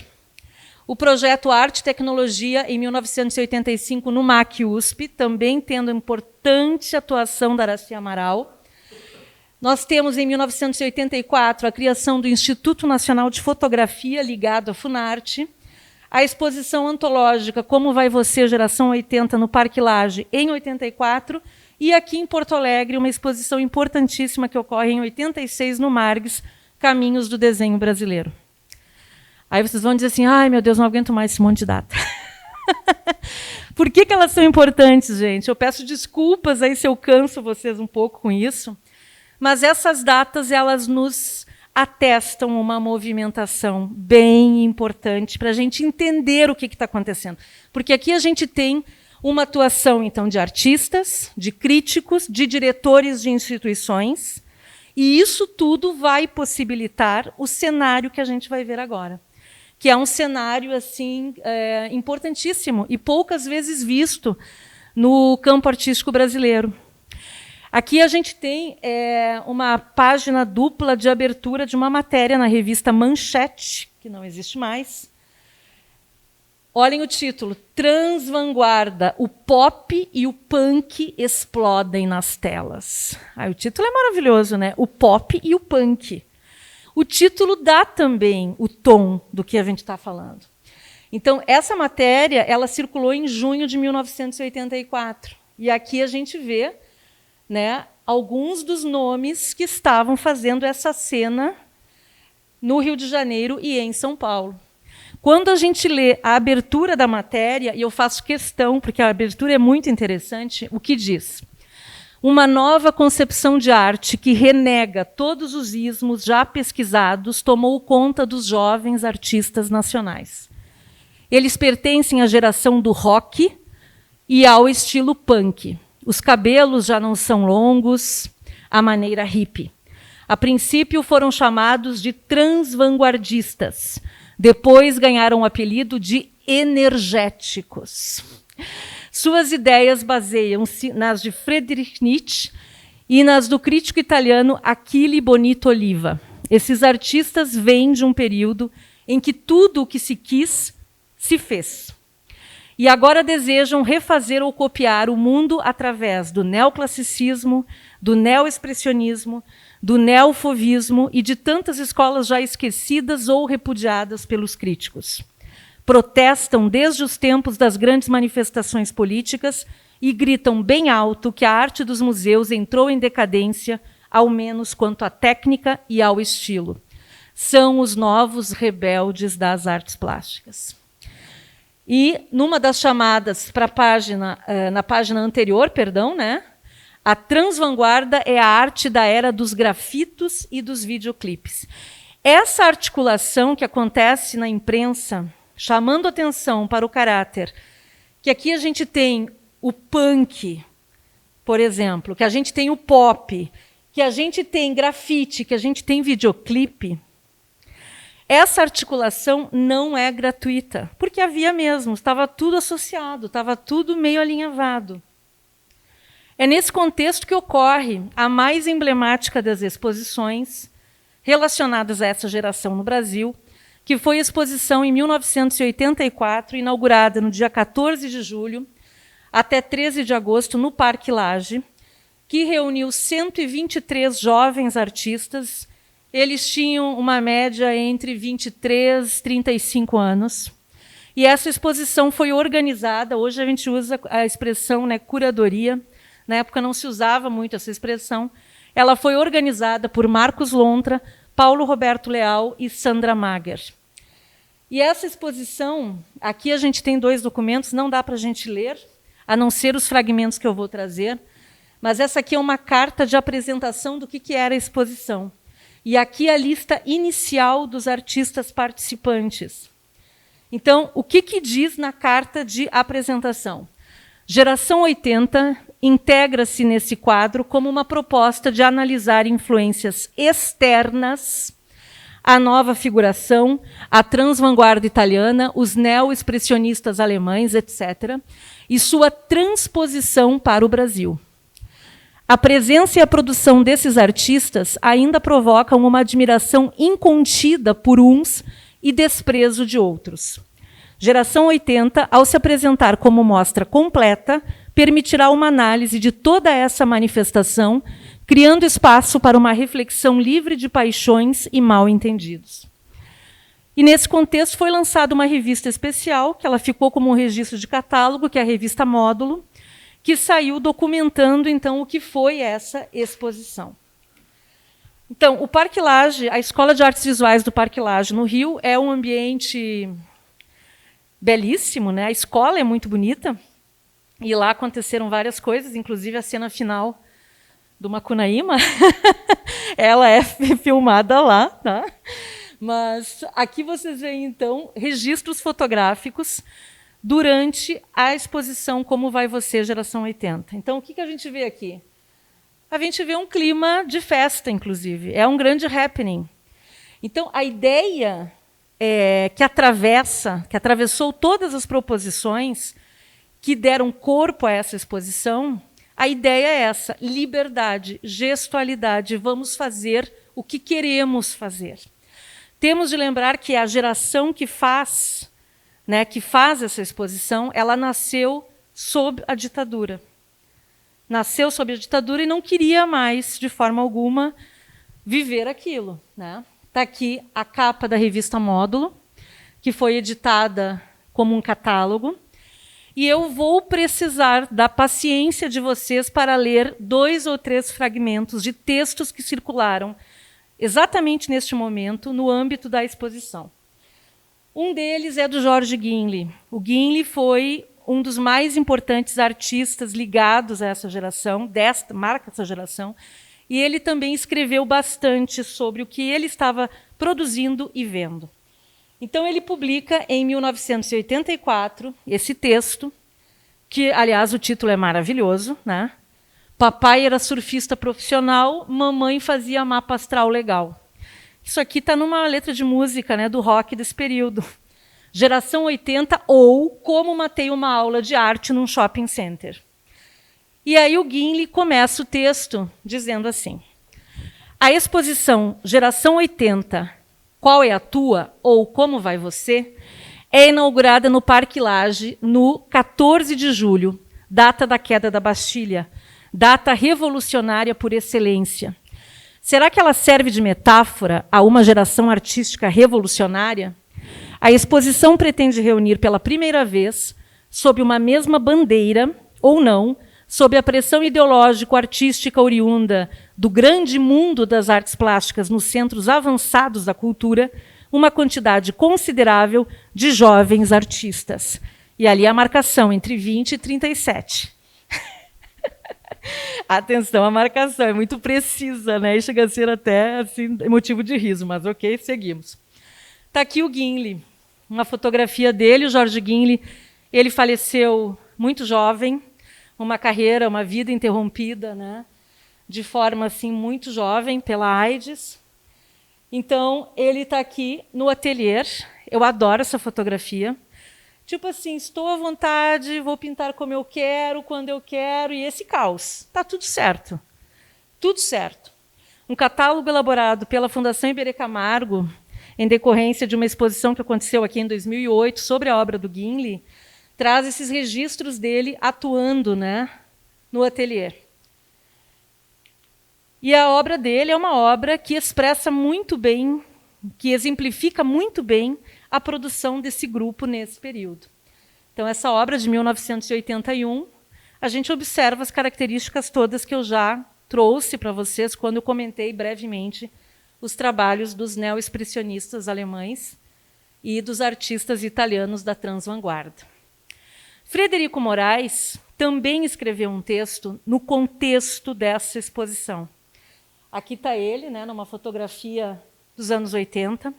O projeto Arte e Tecnologia, em 1985, no MAC USP, também tendo importante atuação da Araci Amaral. Nós temos, em 1984, a criação do Instituto Nacional de Fotografia, ligado à Funarte, a exposição antológica Como Vai Você, Geração 80, no Parque Lage, em 84, e aqui em Porto Alegre, uma exposição importantíssima que ocorre em 86, no Margs, Caminhos do Desenho Brasileiro. Aí vocês vão dizer assim, ai, meu Deus, não aguento mais esse monte de data. Por que elas são importantes, gente? Eu peço desculpas aí se eu canso vocês um pouco com isso, mas essas datas, elas nos atestam uma movimentação bem importante para a gente entender o que está acontecendo. Porque aqui a gente tem uma atuação, então, de artistas, de críticos, de diretores de instituições, e isso tudo vai possibilitar o cenário que a gente vai ver agora, que é um cenário assim, importantíssimo e poucas vezes visto no campo artístico brasileiro. Aqui a gente tem uma página dupla de abertura de uma matéria na revista Manchete, que não existe mais. Olhem o título: Transvanguarda, o pop e o punk explodem nas telas. O título é maravilhoso, né? O pop e o punk. O título dá também o tom do que a gente está falando. Então, essa matéria ela circulou em junho de 1984. E aqui a gente vê, né, alguns dos nomes que estavam fazendo essa cena no Rio de Janeiro e em São Paulo. Quando a gente lê a abertura da matéria, e eu faço questão, porque a abertura é muito interessante, o que diz? Uma nova concepção de arte que renega todos os ismos já pesquisados tomou conta dos jovens artistas nacionais. Eles pertencem à geração do rock e ao estilo punk. Os cabelos já não são longos, à maneira hippie. A princípio foram chamados de transvanguardistas. Depois ganharam o apelido de energéticos. Suas ideias baseiam-se nas de Friedrich Nietzsche e nas do crítico italiano Achille Bonito Oliva. Esses artistas vêm de um período em que tudo o que se quis se fez. E agora desejam refazer ou copiar o mundo através do neoclassicismo, do neoexpressionismo, do neofovismo e de tantas escolas já esquecidas ou repudiadas pelos críticos. Protestam desde os tempos das grandes manifestações políticas e gritam bem alto que a arte dos museus entrou em decadência, ao menos quanto à técnica e ao estilo. São os novos rebeldes das artes plásticas. E, numa das chamadas para a página, na página anterior, né, a transvanguarda é a arte da era dos grafitos e dos videoclipes. Essa articulação que acontece na imprensa, chamando atenção para o caráter, que aqui a gente tem o punk, por exemplo, que a gente tem o pop, que a gente tem grafite, que a gente tem videoclipe, essa articulação não é gratuita, porque havia mesmo, estava tudo associado, estava tudo meio alinhavado. É nesse contexto que ocorre a mais emblemática das exposições relacionadas a essa geração no Brasil, que foi a exposição em 1984, inaugurada no dia 14 de julho até 13 de agosto no Parque Lage, que reuniu 123 jovens artistas. Eles tinham uma média entre 23 e 35 anos. E essa exposição foi organizada, hoje a gente usa a expressão, né, curadoria, na época não se usava muito essa expressão. Ela foi organizada por Marcos Lontra, Paulo Roberto Leal e Sandra Mager. E essa exposição, aqui a gente tem 2 documentos, não dá para a gente ler, a não ser os fragmentos que eu vou trazer, mas essa aqui é uma carta de apresentação do que era a exposição. E aqui a lista inicial dos artistas participantes. Então, o que diz na carta de apresentação? Geração 80 integra-se nesse quadro como uma proposta de analisar influências externas à nova figuração, à transvanguarda italiana, os neoexpressionistas alemães, etc., e sua transposição para o Brasil. A presença e a produção desses artistas ainda provocam uma admiração incontida por uns e desprezo de outros. Geração 80, ao se apresentar como mostra completa, permitirá uma análise de toda essa manifestação, criando espaço para uma reflexão livre de paixões e mal-entendidos. E, nesse contexto, foi lançada uma revista especial, que ela ficou como um registro de catálogo, que é a revista Módulo, que saiu documentando, então, o que foi essa exposição. Então, o Parque Lage, a Escola de Artes Visuais do Parque Lage, no Rio, é um ambiente belíssimo, né? A escola é muito bonita, e lá aconteceram várias coisas, inclusive a cena final do Macunaíma, ela é filmada lá, tá? Mas aqui vocês veem, então, registros fotográficos durante a exposição Como Vai Você, Geração 80. Então, o que a gente vê aqui? A gente vê um clima de festa, inclusive. É um grande happening. Então, a ideia que atravessou todas as proposições que deram corpo a essa exposição, A ideia é essa: liberdade, gestualidade, vamos fazer o que queremos fazer. Temos de lembrar que a geração que faz essa exposição, ela nasceu sob a ditadura. Nasceu sob a ditadura e não queria mais, de forma alguma, viver aquilo. Está aqui a capa da revista Módulo, que foi editada como um catálogo, e eu vou precisar da paciência de vocês para ler 2 ou 3 fragmentos de textos que circularam exatamente neste momento no âmbito da exposição. Um deles é do George Ginley. O Ginley foi um dos mais importantes artistas ligados a essa geração, marca essa geração, e ele também escreveu bastante sobre o que ele estava produzindo e vendo. Então, ele publica, em 1984, esse texto, que, aliás, o título é maravilhoso, né? Papai era surfista profissional, mamãe fazia mapa astral legal. Isso aqui está numa letra de música, né, do rock desse período. Geração 80 ou Como matei uma aula de arte num shopping center. E aí o Ginley começa o texto dizendo assim: a exposição Geração 80, Qual é a Tua? Ou Como Vai Você? É inaugurada no Parque Lage no 14 de julho, data da queda da Bastilha, data revolucionária por excelência. Será que ela serve de metáfora a uma geração artística revolucionária? A exposição pretende reunir pela primeira vez, sob uma mesma bandeira, ou não, sob a pressão ideológico-artística oriunda do grande mundo das artes plásticas nos centros avançados da cultura, uma quantidade considerável de jovens artistas. E ali a marcação entre 20 e 37. Atenção, a marcação é muito precisa, né? E chega a ser até assim, motivo de riso, mas ok, seguimos. Está aqui o Ginley, uma fotografia dele, o George Ginley. Ele faleceu muito jovem, uma carreira, uma vida interrompida, né? De forma assim, muito jovem, pela AIDS. Então, ele está aqui no ateliê. Eu adoro essa fotografia. Tipo assim, estou à vontade, vou pintar como eu quero, quando eu quero, e esse caos. Está tudo certo. Tudo certo. Um catálogo elaborado pela Fundação Iberê Camargo, em decorrência de uma exposição que aconteceu aqui em 2008 sobre a obra do Ginley, traz esses registros dele atuando, né, no ateliê. E a obra dele é uma obra que expressa muito bem, que exemplifica muito bem a produção desse grupo nesse período. Então, essa obra de 1981, a gente observa as características todas que eu já trouxe para vocês quando eu comentei brevemente os trabalhos dos neo-expressionistas alemães e dos artistas italianos da transvanguarda. Frederico Moraes também escreveu um texto no contexto dessa exposição. Aqui está ele, né, numa fotografia dos anos 80.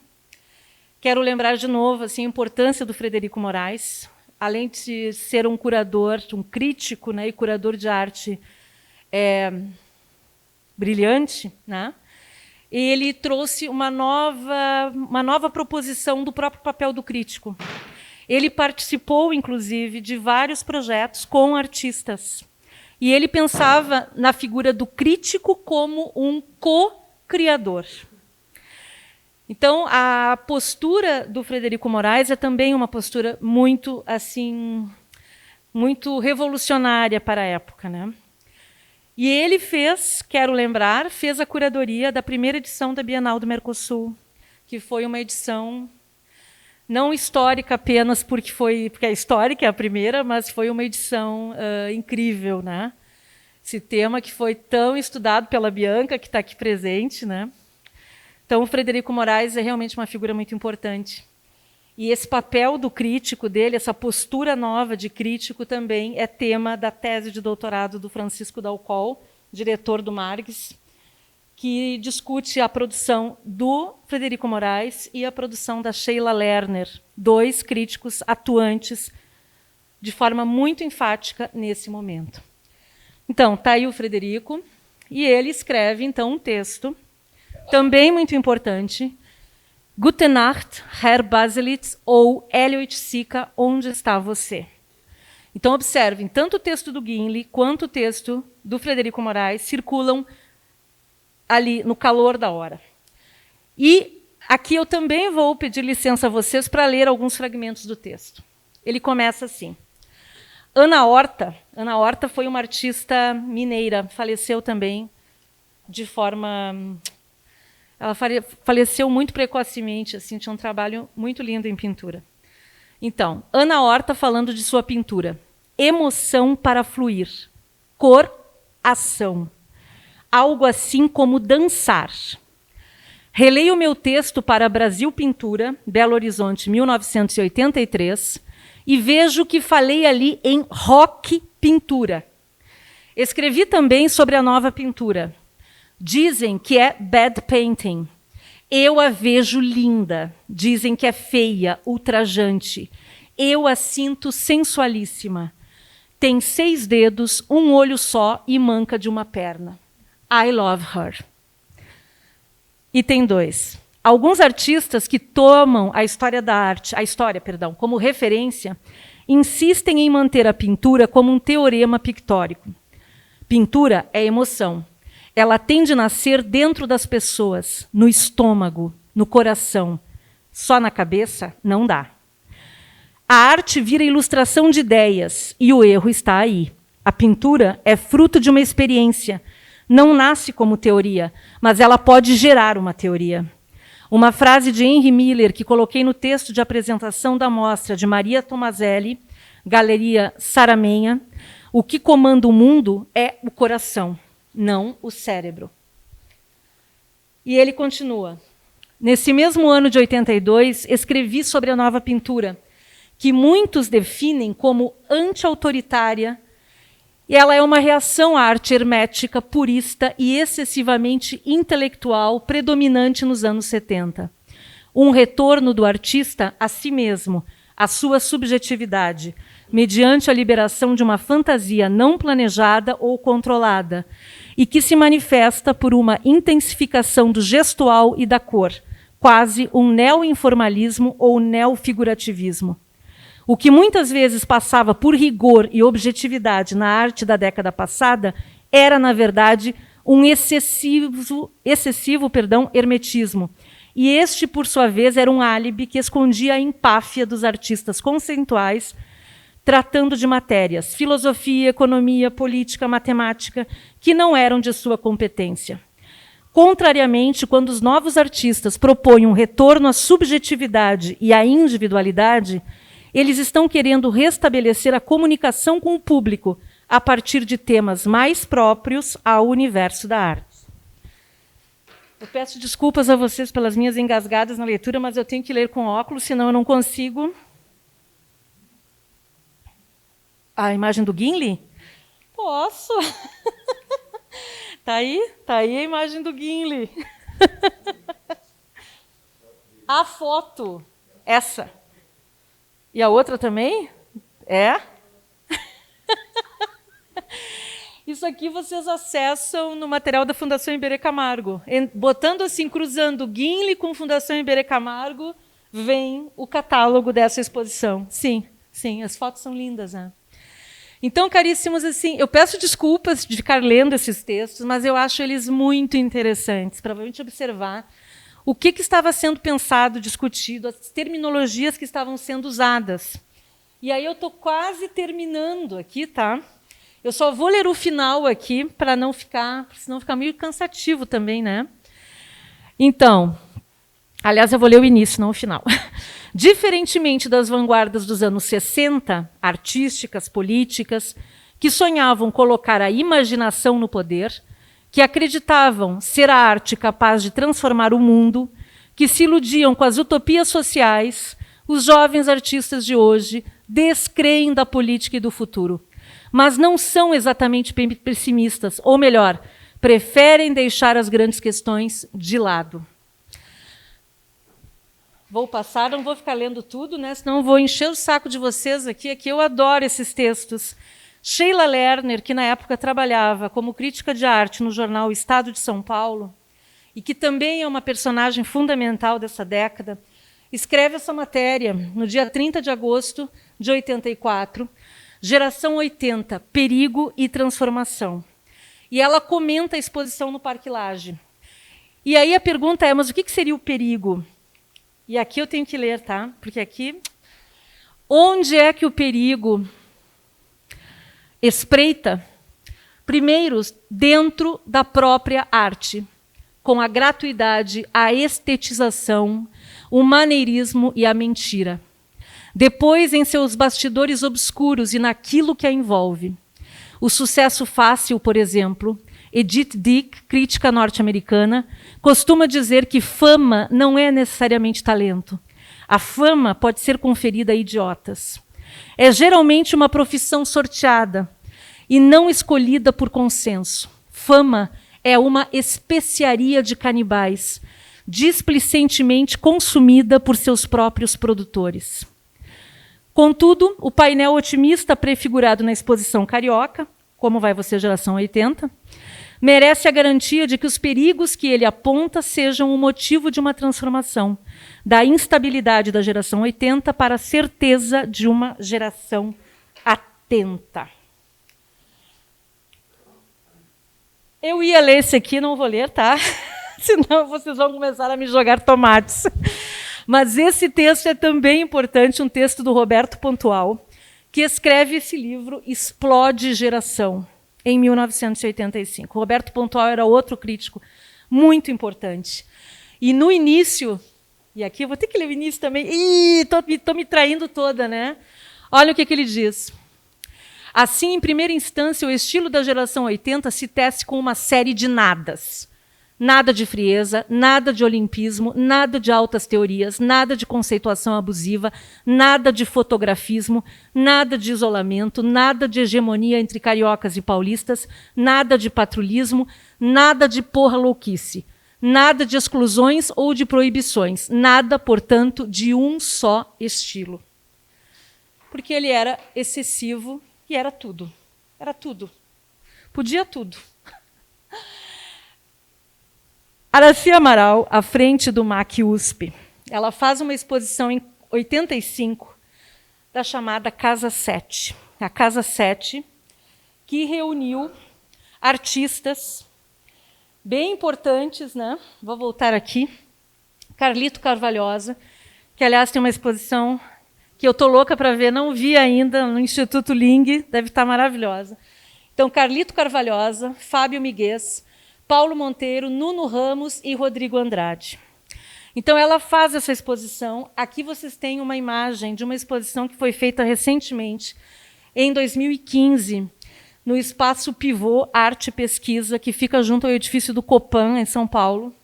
Quero lembrar de novo assim, a importância do Frederico Moraes, além de ser um curador, um crítico, né, e curador de arte brilhante, né? Ele trouxe uma nova proposição do próprio papel do crítico. Ele participou, inclusive, de vários projetos com artistas. E ele pensava na figura do crítico como um co-criador. Então, a postura do Frederico Moraes é também uma postura muito, assim, muito revolucionária para a época, né? E ele quero lembrar, fez a curadoria da primeira edição da Bienal do Mercosul, que foi uma edição não histórica apenas porque é histórica, é a primeira, mas foi uma edição incrível, né? Esse tema que foi tão estudado pela Bianca, que está aqui presente, né? Então, o Frederico Moraes é realmente uma figura muito importante. E esse papel do crítico dele, essa postura nova de crítico, também é tema da tese de doutorado do Francisco Dalcol, diretor do Margues, que discute a produção do Frederico Moraes e a produção da Sheila Lerner, 2 críticos atuantes de forma muito enfática nesse momento. Então, está aí o Frederico, e ele escreve, então, um texto, também muito importante, Gute Nacht, Herr Baselitz, ou Eliot Sica, Onde Está Você? Então, observem, tanto o texto do Gimli quanto o texto do Frederico Moraes circulam ali no calor da hora. E aqui eu também vou pedir licença a vocês para ler alguns fragmentos do texto. Ele começa assim. Ana Horta foi uma artista mineira, faleceu também de forma... Ela faleceu muito precocemente, assim, tinha um trabalho muito lindo em pintura. Então, Ana Horta falando de sua pintura. Emoção para fluir. Cor, ação. Algo assim como dançar. Releio meu texto para Brasil Pintura, Belo Horizonte, 1983, e vejo que falei ali em rock pintura. Escrevi também sobre a nova pintura. Dizem que é bad painting. Eu a vejo linda. Dizem que é feia, ultrajante. Eu a sinto sensualíssima. Tem 6 dedos, um olho só e manca de uma perna. I love her. Item 2. Alguns artistas que tomam a história, como referência, insistem em manter a pintura como um teorema pictórico. Pintura é emoção. Ela tem de nascer dentro das pessoas, no estômago, no coração. Só na cabeça não dá. A arte vira ilustração de ideias, e o erro está aí. A pintura é fruto de uma experiência. Não nasce como teoria, mas ela pode gerar uma teoria. Uma frase de Henry Miller, que coloquei no texto de apresentação da mostra de Maria Tomazelli, Galeria Saramenha: o que comanda o mundo é o coração, não o cérebro. E ele continua. Nesse mesmo ano de 82, escrevi sobre a nova pintura, que muitos definem como anti-autoritária, e ela é uma reação à arte hermética, purista e excessivamente intelectual, predominante nos anos 70. Um retorno do artista a si mesmo, à sua subjetividade, mediante a liberação de uma fantasia não planejada ou controlada, e que se manifesta por uma intensificação do gestual e da cor, quase um neo-informalismo ou neo-figurativismo. O que muitas vezes passava por rigor e objetividade na arte da década passada era, na verdade, um excessivo hermetismo. E este, por sua vez, era um álibi que escondia a empáfia dos artistas conceituais, tratando de matérias, filosofia, economia, política, matemática, que não eram de sua competência. Contrariamente, quando os novos artistas propõem um retorno à subjetividade e à individualidade, eles estão querendo restabelecer a comunicação com o público a partir de temas mais próprios ao universo da arte. Eu peço desculpas a vocês pelas minhas engasgadas na leitura, mas eu tenho que ler com óculos, senão eu não consigo. A imagem do Gimli? Posso. Tá aí a imagem do Gimli. A foto, essa. E a outra também? É? Isso aqui vocês acessam no material da Fundação Iberê Camargo. Botando assim, cruzando Gimli com Fundação Iberê Camargo, vem o catálogo dessa exposição. Sim, as fotos são lindas, né? Então, caríssimos, assim, eu peço desculpas de ficar lendo esses textos, mas eu acho eles muito interessantes, para a gente observar o que estava sendo pensado, discutido, as terminologias que estavam sendo usadas. E aí eu estou quase terminando aqui, tá? Eu só vou ler o final aqui, para não ficar, senão fica meio cansativo também, né? Então, aliás, eu vou ler o início, não o final. Diferentemente das vanguardas dos anos 60, artísticas, políticas, que sonhavam colocar a imaginação no poder, que acreditavam ser a arte capaz de transformar o mundo, que se iludiam com as utopias sociais, os jovens artistas de hoje descreem da política e do futuro. Mas não são exatamente pessimistas, ou melhor, preferem deixar as grandes questões de lado. Vou passar, não vou ficar lendo tudo, né? Senão vou encher o saco de vocês aqui. Aqui eu adoro esses textos. Sheila Lerner, que na época trabalhava como crítica de arte no jornal Estado de São Paulo, e que também é uma personagem fundamental dessa década, escreve essa matéria no dia 30 de agosto de 84, Geração 80, perigo e transformação. E ela comenta a exposição no Parque Lage. E aí a pergunta é, mas o que seria o perigo? E aqui eu tenho que ler, tá? Porque aqui... Onde é que o perigo espreita? Primeiro, dentro da própria arte, com a gratuidade, a estetização, o maneirismo e a mentira. Depois, em seus bastidores obscuros e naquilo que a envolve. O sucesso fácil, por exemplo, Edith Dick, crítica norte-americana, costuma dizer que fama não é necessariamente talento. A fama pode ser conferida a idiotas. É geralmente uma profissão sorteada e não escolhida por consenso. Fama é uma especiaria de canibais, displicentemente consumida por seus próprios produtores. Contudo, o painel otimista prefigurado na exposição carioca, Como Vai Você, Geração 80, merece a garantia de que os perigos que ele aponta sejam o motivo de uma transformação, da instabilidade da geração 80 para a certeza de uma geração atenta. Eu ia ler esse aqui, não vou ler, tá? Senão vocês vão começar a me jogar tomates. Mas esse texto é também importante, um texto do Roberto Pontual, que escreve esse livro, Explode Geração, em 1985. Roberto Pontual era outro crítico muito importante. E no início, e aqui eu vou ter que ler o início também, estou me traindo toda, né? Olha o que ele diz. Assim, em primeira instância, o estilo da geração 80 se tece com uma série de nadas. Nada de frieza, nada de olimpismo, nada de altas teorias, nada de conceituação abusiva, nada de fotografismo, nada de isolamento, nada de hegemonia entre cariocas e paulistas, nada de patrulhismo, nada de porra louquice, nada de exclusões ou de proibições, nada, portanto, de um só estilo. Porque ele era excessivo e era tudo. Era tudo. Podia tudo. Araci Amaral, à frente do MAC USP, ela faz uma exposição em 85 da chamada Casa 7. A Casa 7, que reuniu artistas bem importantes, né? Vou voltar aqui. Carlito Carvalhosa, que, aliás, tem uma exposição que eu estou louca para ver, não vi ainda, no Instituto Ling, deve estar maravilhosa. Então, Carlito Carvalhosa, Fábio Miguez, Paulo Monteiro, Nuno Ramos e Rodrigo Andrade. Então, ela faz essa exposição. Aqui vocês têm uma imagem de uma exposição que foi feita recentemente, em 2015, no Espaço Pivô Arte e Pesquisa, que fica junto ao edifício do Copan, em São Paulo.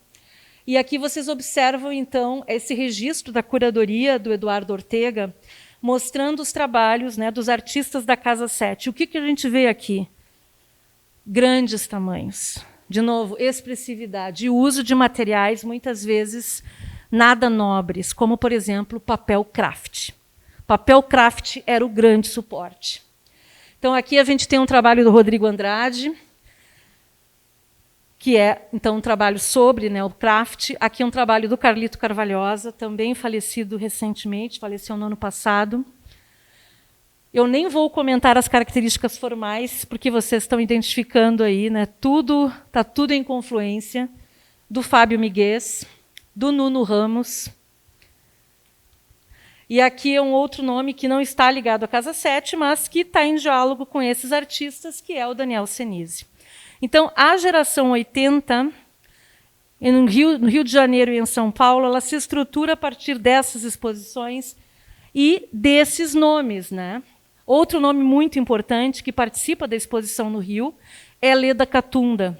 E aqui vocês observam, então, esse registro da curadoria do Eduardo Ortega, mostrando os trabalhos, né, dos artistas da Casa 7. O que a gente vê aqui? Grandes tamanhos. De novo, expressividade e uso de materiais, muitas vezes, nada nobres, como, por exemplo, papel craft. Papel craft era o grande suporte. Então, aqui a gente tem um trabalho do Rodrigo Andrade, que é, então, um trabalho sobre, né, o craft. Aqui um trabalho do Carlito Carvalhosa, também falecido recentemente, faleceu no ano passado. Eu nem vou comentar as características formais, porque vocês estão identificando aí, né? Está tudo em confluência, do Fábio Miguez, do Nuno Ramos. E aqui é um outro nome que não está ligado à Casa 7, mas que está em diálogo com esses artistas, que é o Daniel Senise. Então, a geração 80, no Rio de Janeiro e em São Paulo, ela se estrutura a partir dessas exposições e desses nomes, né? Outro nome muito importante que participa da exposição no Rio é Leda Catunda.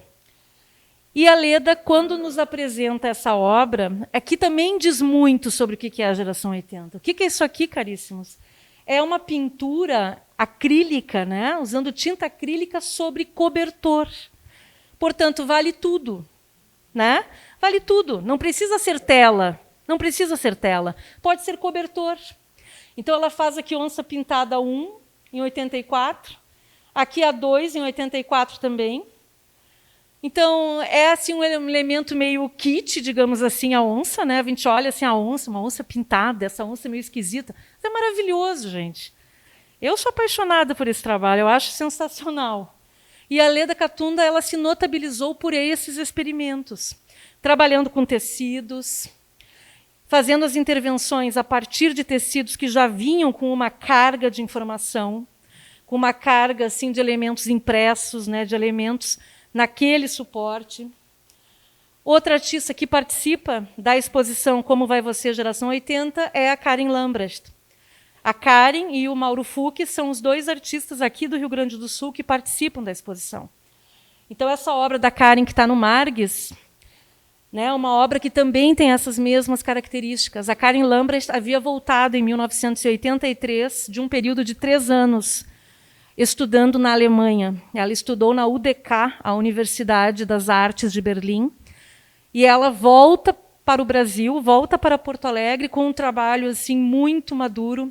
E a Leda, quando nos apresenta essa obra, aqui também diz muito sobre o que é a geração 80. O que é isso aqui, caríssimos? É uma pintura acrílica, né? Usando tinta acrílica sobre cobertor. Portanto, vale tudo. Né? Vale tudo. Não precisa ser tela. Não precisa ser tela. Pode ser cobertor. Então, ela faz aqui Onça Pintada 1, em 84. Aqui a 2, em 84 também. Então, é assim, um elemento meio kit, digamos assim, a onça. Né? A gente olha assim, a onça, uma onça pintada, essa onça meio esquisita. Isso é maravilhoso, gente. Eu sou apaixonada por esse trabalho, eu acho sensacional. E a Leda Catunda, ela se notabilizou por esses experimentos, trabalhando com tecidos, fazendo as intervenções a partir de tecidos que já vinham com uma carga de informação, com uma carga assim, de elementos impressos, né, de elementos naquele suporte. Outra artista que participa da exposição Como Vai Você, Geração 80, é a Karen Lambrecht. A Karen e o Mauro Fuch são os 2 artistas aqui do Rio Grande do Sul que participam da exposição. Então, essa obra da Karen, que está no Margues, né, uma obra que também tem essas mesmas características. A Karen Lambrecht havia voltado em 1983, de um período de 3 anos, estudando na Alemanha. Ela estudou na UDK, a Universidade das Artes de Berlim, e ela volta para o Brasil, volta para Porto Alegre com um trabalho assim muito maduro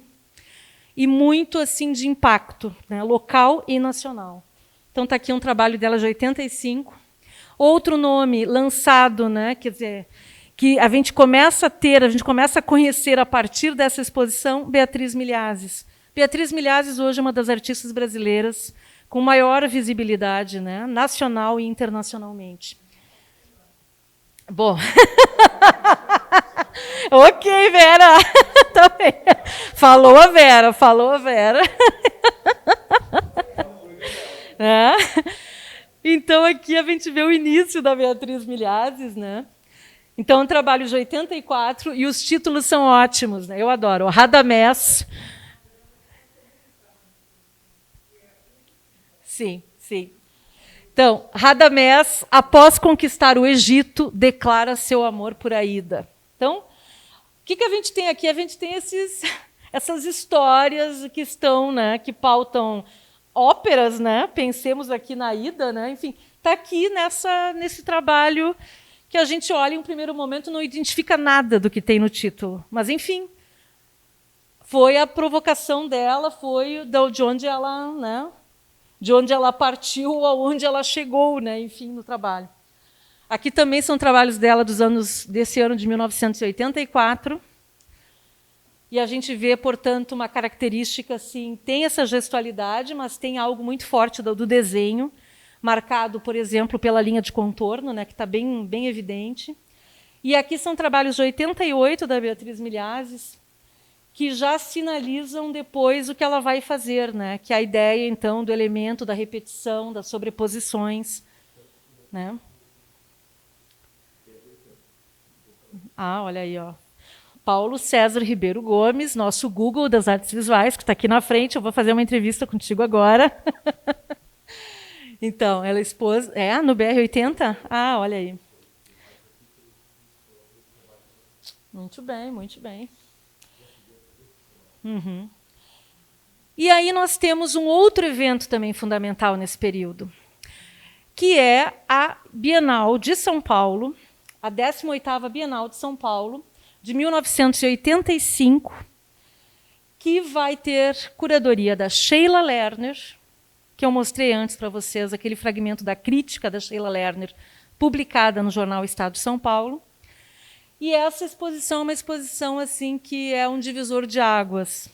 e muito assim de impacto, né, local e nacional. Então está aqui um trabalho dela de 85. Outro nome lançado, né, quer dizer, que a gente começa a conhecer a partir dessa exposição, Beatriz Milhazes. Beatriz Milhazes hoje é uma das artistas brasileiras com maior visibilidade, né, nacional e internacionalmente. Bom, ok, Vera, também. Falou a Vera. É. Então, aqui a gente vê o início da Beatriz Milhazes, né? Então, um trabalho de 84, e os títulos são ótimos, né? Eu adoro. O Radamés. Sim. Então, Radamés, após conquistar o Egito, declara seu amor por Aida. Então, o que a gente tem aqui? A gente tem essas histórias que estão, né, que pautam óperas, né? Pensemos aqui na Aida, né? Enfim, está aqui nesse trabalho que a gente olha em um primeiro momento não identifica nada do que tem no título. Mas, enfim, foi a provocação dela, foi de onde ela, né, de onde ela partiu aonde ela chegou, né, enfim, no trabalho. Aqui também são trabalhos dela desse ano de 1984. E a gente vê, portanto, uma característica, assim, tem essa gestualidade, mas tem algo muito forte do desenho, marcado, por exemplo, pela linha de contorno, né, que está bem evidente. E aqui são trabalhos de 88 da Beatriz Milhazes, que já sinalizam depois o que ela vai fazer, né, que é a ideia, então, do elemento, da repetição, das sobreposições, né? Ah, olha aí, ó. Paulo César Ribeiro Gomes, nosso Google das artes visuais, que está aqui na frente. Eu vou fazer uma entrevista contigo agora. Então, ela expôs... no BR-80? Ah, olha aí. Muito bem. Uhum. E aí nós temos um outro evento também fundamental nesse período, que é a Bienal de São Paulo, a 18ª Bienal de São Paulo, de 1985, que vai ter curadoria da Sheila Lerner, que eu mostrei antes para vocês, aquele fragmento da crítica da Sheila Lerner, publicada no jornal Estado de São Paulo. E essa exposição é uma exposição assim, que é um divisor de águas.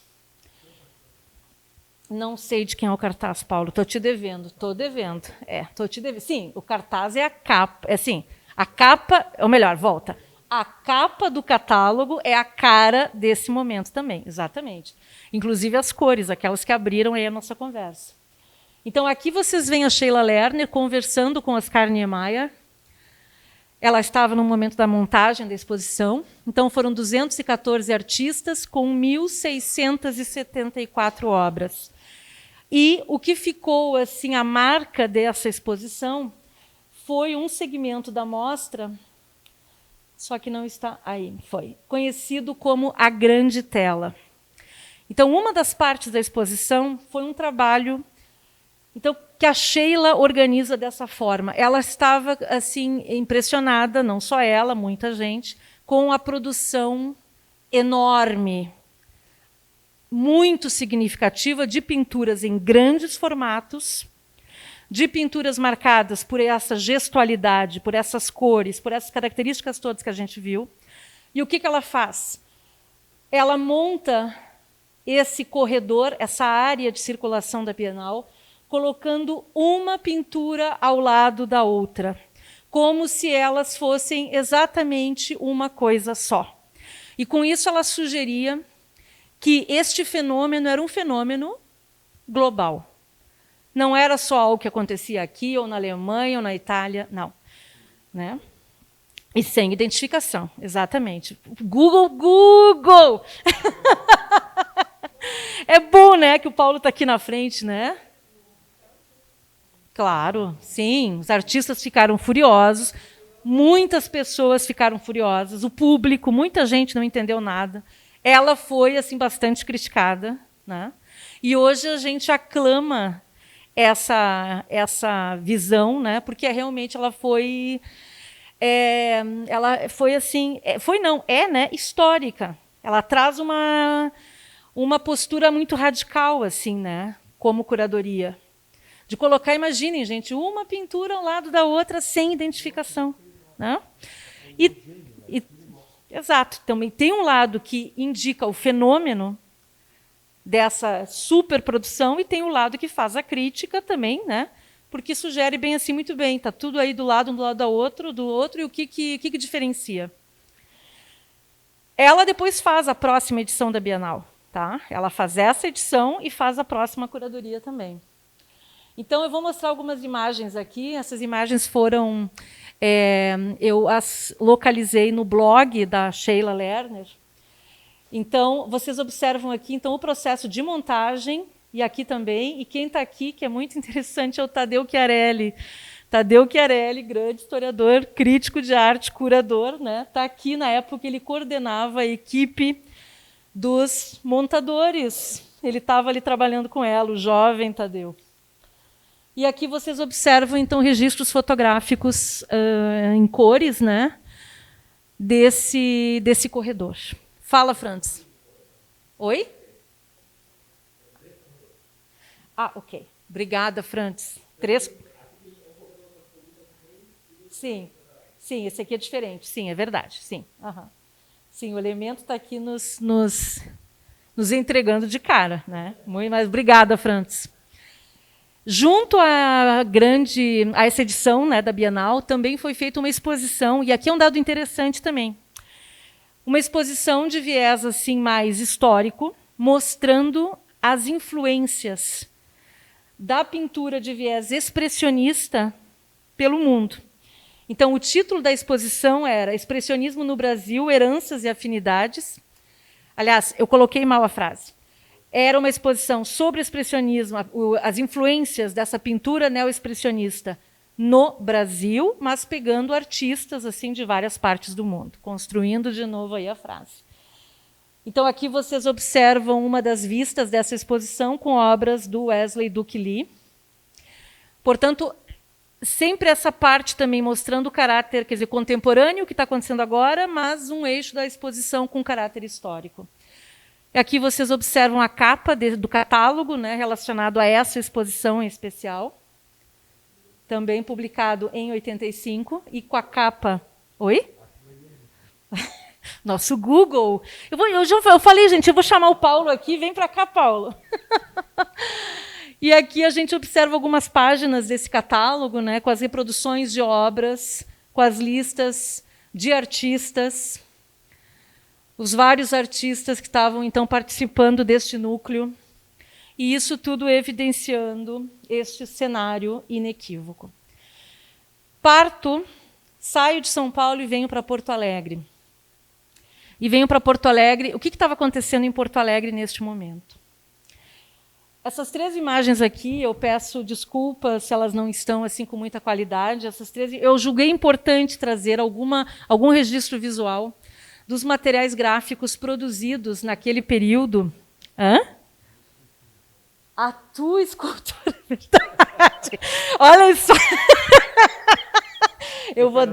Não sei de quem é o cartaz, Paulo, estou te devendo, estou devendo. Estou te devendo. Sim, o cartaz é a capa, a capa, ou melhor, volta. A capa do catálogo é a cara desse momento também, exatamente. Inclusive as cores, aquelas que abriram aí a nossa conversa. Então, aqui vocês veem a Sheila Lerner conversando com Oscar Niemeyer. Ela estava no momento da montagem da exposição. Então, foram 214 artistas com 1.674 obras. E o que ficou assim, a marca dessa exposição foi um segmento da mostra, só que não está aí, foi conhecido como a grande tela. Então, uma das partes da exposição foi um trabalho que a Sheila organiza dessa forma. Ela estava assim impressionada, não só ela, muita gente, com a produção enorme, muito significativa de pinturas em grandes formatos, de pinturas marcadas por essa gestualidade, por essas cores, por essas características todas que a gente viu. E o que ela faz? Ela monta esse corredor, essa área de circulação da Bienal, colocando uma pintura ao lado da outra, como se elas fossem exatamente uma coisa só. E com isso ela sugeria que este fenômeno era um fenômeno global. Não era só algo que acontecia aqui, ou na Alemanha, ou na Itália, não. Né? E sem identificação, exatamente. Google! É bom, né, que o Paulo está aqui na frente, né? Claro, sim, os artistas ficaram furiosos, muitas pessoas ficaram furiosas, o público, muita gente não entendeu nada. Ela foi assim bastante criticada, né? E hoje a gente aclama essa visão, né? Porque realmente ela foi assim, né, histórica. Ela traz uma postura muito radical, assim, né? Como curadoria. De colocar, imaginem, gente, uma pintura ao lado da outra sem identificação. Né? Exato. Também tem um lado que indica o fenômeno dessa superprodução e tem o lado que faz a crítica também, né? Porque sugere bem assim, muito bem, está tudo aí do lado, um do lado do outro, e o que diferencia? Ela depois faz a próxima edição da Bienal. Tá? Ela faz essa edição e faz a próxima curadoria também. Então, eu vou mostrar algumas imagens aqui. Essas imagens foram... eu as localizei no blog da Sheila Lerner. Então, vocês observam aqui então, o processo de montagem, e aqui também. E quem está aqui, que é muito interessante, é o Tadeu Chiarelli. Tadeu Chiarelli, grande historiador, crítico de arte, curador. Né? Está aqui na época que ele coordenava a equipe dos montadores. Ele estava ali trabalhando com ela, o jovem Tadeu. E aqui vocês observam, então, registros fotográficos em cores, né, desse corredor. Fala, Franz. Oi? Ah, ok. Obrigada, Franz. 3... Sim, esse aqui é diferente. Sim, é verdade. Sim, sim, o elemento está aqui nos entregando de cara, né? Mas obrigada, Franz. Junto a essa edição, né, da Bienal, também foi feita uma exposição, e aqui é um dado interessante também, uma exposição de viés assim, mais histórico, mostrando as influências da pintura de viés expressionista pelo mundo. Então, o título da exposição era Expressionismo no Brasil, Heranças e Afinidades. Aliás, eu coloquei mal a frase. Era uma exposição sobre expressionismo, as influências dessa pintura neoexpressionista no Brasil, mas pegando artistas assim de várias partes do mundo, construindo de novo aí a frase. Então, aqui vocês observam uma das vistas dessa exposição com obras do Wesley Duke Lee. Portanto, sempre essa parte também mostrando o caráter, quer dizer, contemporâneo, o que está acontecendo agora, mas um eixo da exposição com caráter histórico. Aqui vocês observam a capa do catálogo, né, relacionado a essa exposição em especial, também publicado em 85, e com a capa... Oi? Nosso Google. Eu falei, gente, eu vou chamar o Paulo aqui, vem para cá, Paulo. E aqui a gente observa algumas páginas desse catálogo, né, com as reproduções de obras, com as listas de artistas, os vários artistas que estavam, então, participando deste núcleo, e isso tudo evidenciando este cenário inequívoco. Saio de São Paulo e venho para Porto Alegre. E venho para Porto Alegre. O que estava acontecendo em Porto Alegre neste momento? Essas 3 imagens aqui, eu peço desculpas se elas não estão assim com muita qualidade. Essas 3, eu julguei importante trazer algum registro visual dos materiais gráficos produzidos naquele período. A tua escultura, verdade. Olha só. Eu vou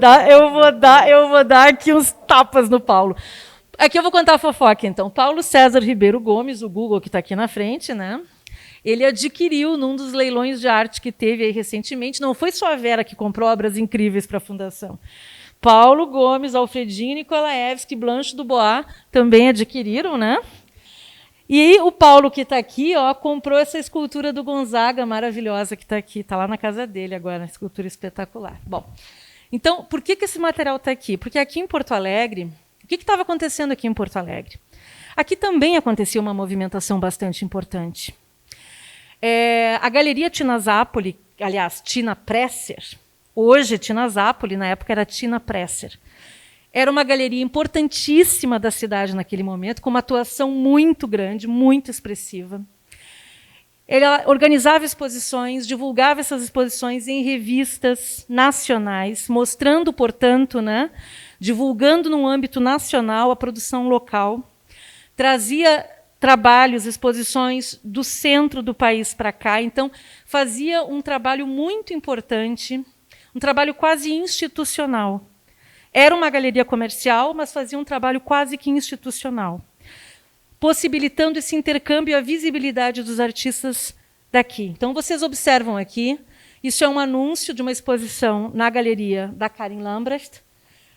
dar aqui uns tapas no Paulo. Aqui eu vou contar a fofoca, então. Paulo César Ribeiro Gomes, o Google que está aqui na frente, né? Ele adquiriu num dos leilões de arte que teve aí recentemente. Não foi só a Vera que comprou obras incríveis para a Fundação. Paulo Gomes, Alfredinho Nikolaevski, Blanche Dubois também adquiriram, né? E o Paulo, que está aqui, ó, comprou essa escultura do Gonzaga maravilhosa que está aqui. Está lá na casa dele agora, escultura espetacular. Bom, então, por que esse material está aqui? Porque aqui em Porto Alegre, o que estava acontecendo aqui em Porto Alegre? Aqui também acontecia uma movimentação bastante importante. A Galeria Tina Zápoli, aliás, Tina Presser, hoje Tina Zápoli, na época era Tina Presser, era uma galeria importantíssima da cidade naquele momento, com uma atuação muito grande, muito expressiva. Ela organizava exposições, divulgava essas exposições em revistas nacionais, mostrando, portanto, né, divulgando no âmbito nacional a produção local. Trazia trabalhos, exposições do centro do país para cá. Então, fazia um trabalho muito importante, um trabalho quase institucional. Era uma galeria comercial, mas fazia um trabalho quase que institucional, possibilitando esse intercâmbio e a visibilidade dos artistas daqui. Então, vocês observam aqui, isso é um anúncio de uma exposição na galeria da Karin Lambrecht,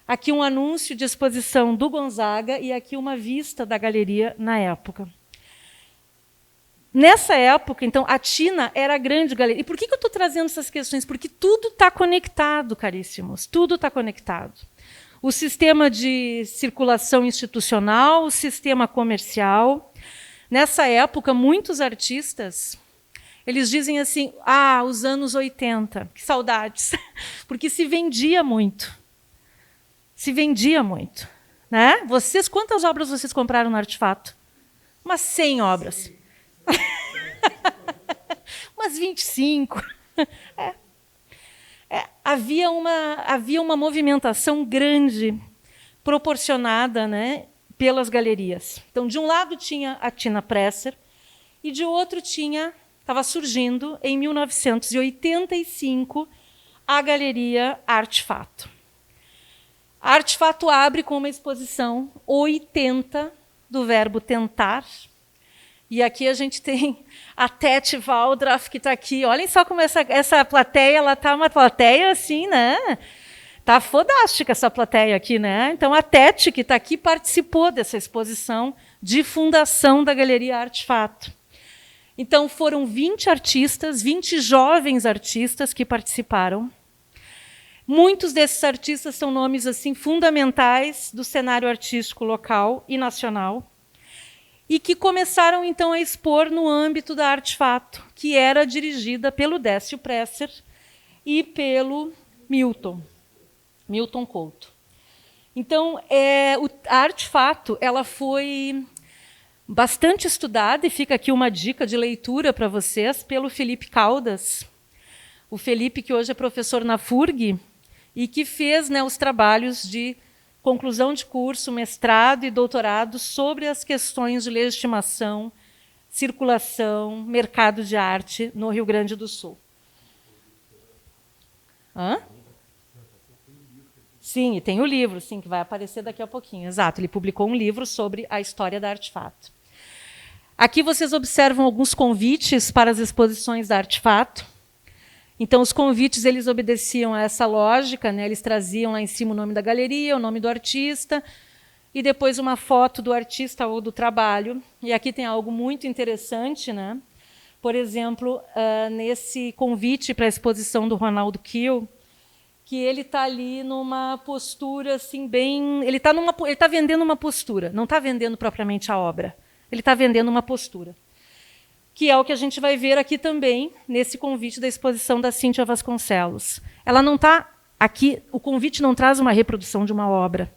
aqui um anúncio de exposição do Gonzaga e aqui uma vista da galeria na época. Nessa época, então, a Tina era a grande galeria. E por que eu estou trazendo essas questões? Porque tudo está conectado, caríssimos, tudo está conectado. O sistema de circulação institucional, o sistema comercial. Nessa época, muitos artistas, eles dizem assim, os anos 80, que saudades, porque se vendia muito. Se vendia muito. Né? Quantas obras vocês compraram no Artefato? Umas 100 obras. Umas 25. Havia uma movimentação grande, proporcionada, né, pelas galerias. Então, de um lado tinha a Tina Presser e de outro estava surgindo, em 1985, a Galeria Artefato. A Artefato abre com uma exposição 80 do verbo tentar. E aqui a gente tem a Tete Valdraff, que está aqui. Olhem só como essa plateia, ela está uma plateia assim, né? Está fodástica essa plateia aqui, né? Então, a Tete, que está aqui, participou dessa exposição de fundação da Galeria Artefato. Então, foram 20 artistas, 20 jovens artistas que participaram. Muitos desses artistas são nomes assim fundamentais do cenário artístico local e nacional, e que começaram, então, a expor no âmbito da Artefato, que era dirigida pelo Décio Presser e pelo Milton Couto. Então, a Artefato ela foi bastante estudada, e fica aqui uma dica de leitura para vocês, pelo Felipe Caldas. O Felipe, que hoje é professor na FURG, e que fez, né, os trabalhos de conclusão de curso, mestrado e doutorado sobre as questões de legitimação, circulação, mercado de arte no Rio Grande do Sul. Hã? Sim, e tem o livro, sim, que vai aparecer daqui a pouquinho. Exato, ele publicou um livro sobre a história da Artefato. Aqui vocês observam alguns convites para as exposições da Artefato. Então, os convites eles obedeciam a essa lógica, né? Eles traziam lá em cima o nome da galeria, o nome do artista, e depois uma foto do artista ou do trabalho. E aqui tem algo muito interessante, né? Por exemplo, nesse convite para a exposição do Ronaldo Kiel, que ele está ali numa postura assim bem... Ele está vendendo uma postura, não está vendendo propriamente a obra. Ele está vendendo uma postura, que é o que a gente vai ver aqui também, nesse convite da exposição da Cíntia Vasconcelos. Ela não está aqui, o convite não traz uma reprodução de uma obra,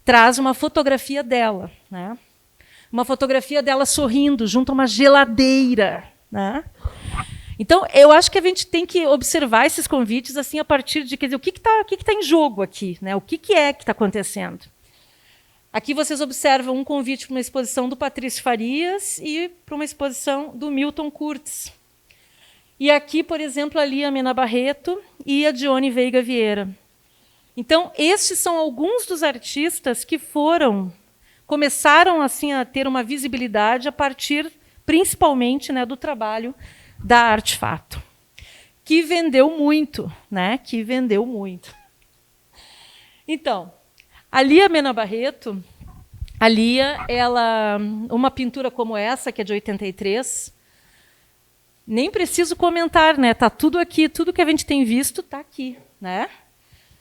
traz uma fotografia dela, né? Uma fotografia dela sorrindo junto a uma geladeira, né? Então, eu acho que a gente tem que observar esses convites assim a partir de, quer dizer, o que está em jogo aqui, né? O que é que está acontecendo? Aqui vocês observam um convite para uma exposição do Patrício Farias e para uma exposição do Milton Kurtz. E aqui, por exemplo, ali a Mena Barreto e a Dione Veiga Vieira. Então, estes são alguns dos artistas que começaram assim a ter uma visibilidade a partir, principalmente, né, do trabalho da Artefato, que vendeu muito, né? Que vendeu muito. Então, ali a Mena Barreto, A Lia, uma pintura como essa, que é de 83, nem preciso comentar, né? Tá tudo aqui, tudo que a gente tem visto está aqui, né?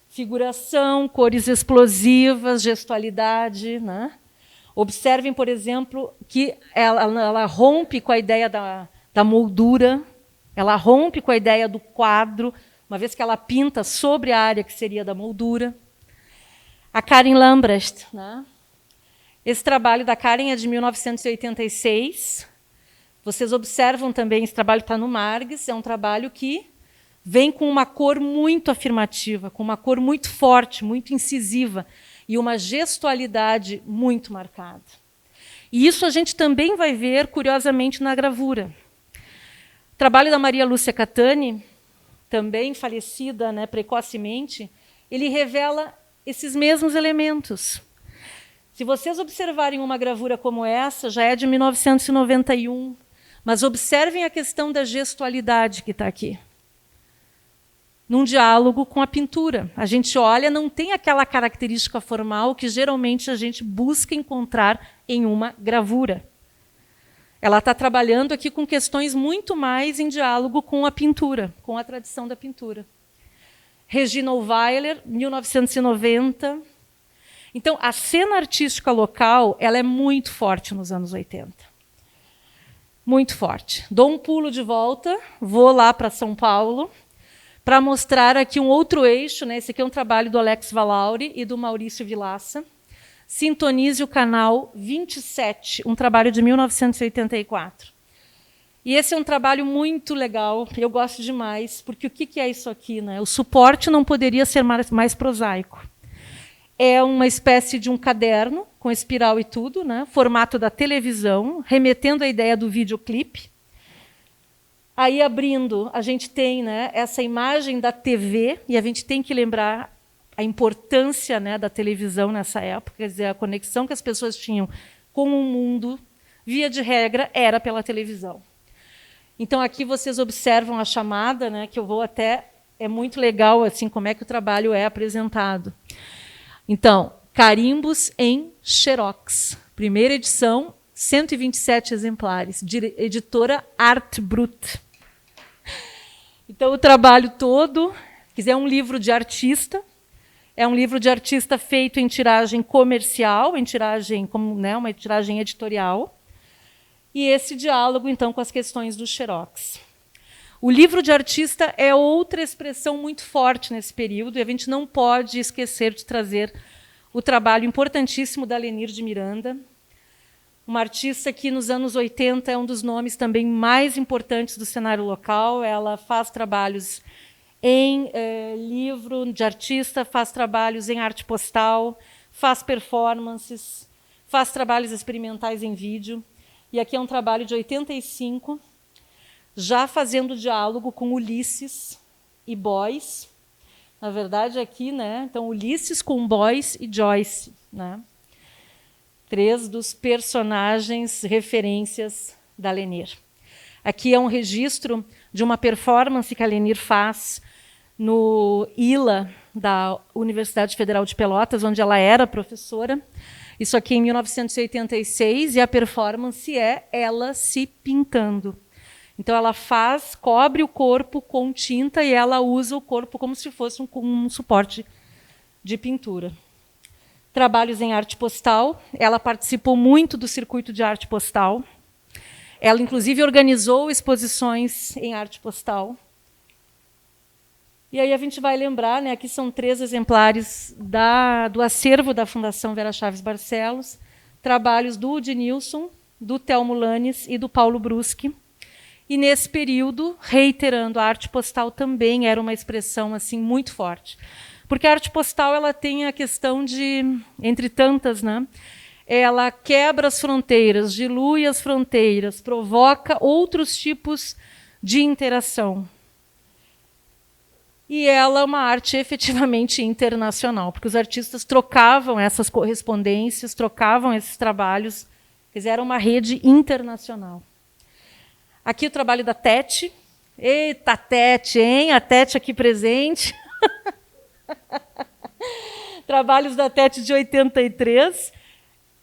Figuração, cores explosivas, gestualidade, né? Observem, por exemplo, que ela rompe com a ideia da moldura, ela rompe com a ideia do quadro, uma vez que ela pinta sobre a área que seria da moldura. A Karin Lambrecht, né? Esse trabalho da Karin é de 1986. Vocês observam também, esse trabalho está no Margues, é um trabalho que vem com uma cor muito afirmativa, com uma cor muito forte, muito incisiva, e uma gestualidade muito marcada. E isso a gente também vai ver, curiosamente, na gravura. O trabalho da Maria Lúcia Catani, também falecida, né, precocemente, ele revela esses mesmos elementos. Se vocês observarem uma gravura como essa, já é de 1991, mas observem a questão da gestualidade que está aqui. Num diálogo com a pintura. A gente olha, não tem aquela característica formal que geralmente a gente busca encontrar em uma gravura. Ela está trabalhando aqui com questões muito mais em diálogo com a pintura, com a tradição da pintura. Regina Ohlweiler, 1990. Então, a cena artística local ela é muito forte nos anos 80. Muito forte. Dou um pulo de volta, vou lá para São Paulo, para mostrar aqui um outro eixo, né? Esse aqui é um trabalho do Alex Valauri e do Maurício Vilaça. Sintonize o canal 27, um trabalho de 1984. E esse é um trabalho muito legal, eu gosto demais, porque o que é isso aqui, né? O suporte não poderia ser mais prosaico. É uma espécie de um caderno, com espiral e tudo, né? Formato da televisão, remetendo à ideia do videoclipe. Aí, abrindo, a gente tem, né, essa imagem da TV, e a gente tem que lembrar a importância, né, da televisão nessa época, quer dizer, a conexão que as pessoas tinham com o mundo, via de regra, era pela televisão. Então, aqui vocês observam a chamada, né, que eu vou até... É muito legal assim, como é que o trabalho é apresentado. Então, carimbos em xerox. Primeira edição, 127 exemplares, de editora Art Brut. Então, o trabalho todo, quiser um livro de artista, é um livro de artista feito em tiragem comercial, em tiragem, como, né, uma tiragem editorial, e esse diálogo, então, com as questões do xerox. O livro de artista é outra expressão muito forte nesse período, e a gente não pode esquecer de trazer o trabalho importantíssimo da Lenir de Miranda, uma artista que, nos anos 80, é um dos nomes também mais importantes do cenário local. Ela faz trabalhos em livro de artista, faz trabalhos em arte postal, faz performances, faz trabalhos experimentais em vídeo. E aqui é um trabalho de 85, já fazendo diálogo com Ulisses e Boyce. Na verdade, aqui, né, então, Ulisses com Boyce e Joyce, né? 3 dos personagens referências da Lenir. Aqui é um registro de uma performance que a Lenir faz no ILA, da Universidade Federal de Pelotas, onde ela era professora. Isso aqui em 1986, e a performance é ela se pintando. Então, ela cobre o corpo com tinta e ela usa o corpo como se fosse um suporte de pintura. Trabalhos em arte postal. Ela participou muito do circuito de arte postal. Ela, inclusive, organizou exposições em arte postal. E aí a gente vai lembrar, né, aqui são 3 exemplares do acervo da Fundação Vera Chaves Barcelos, trabalhos do Udnilson, do Telmo Lanes e do Paulo Bruschi. E, nesse período, reiterando, a arte postal também era uma expressão assim, muito forte. Porque a arte postal ela tem a questão de, entre tantas, né, ela quebra as fronteiras, dilui as fronteiras, provoca outros tipos de interação. E ela é uma arte efetivamente internacional, porque os artistas trocavam essas correspondências, trocavam esses trabalhos, quer dizer, era uma rede internacional. Aqui o trabalho da Tete. Eita, Tete, hein? A Tete aqui presente. Trabalhos da Tete de 83.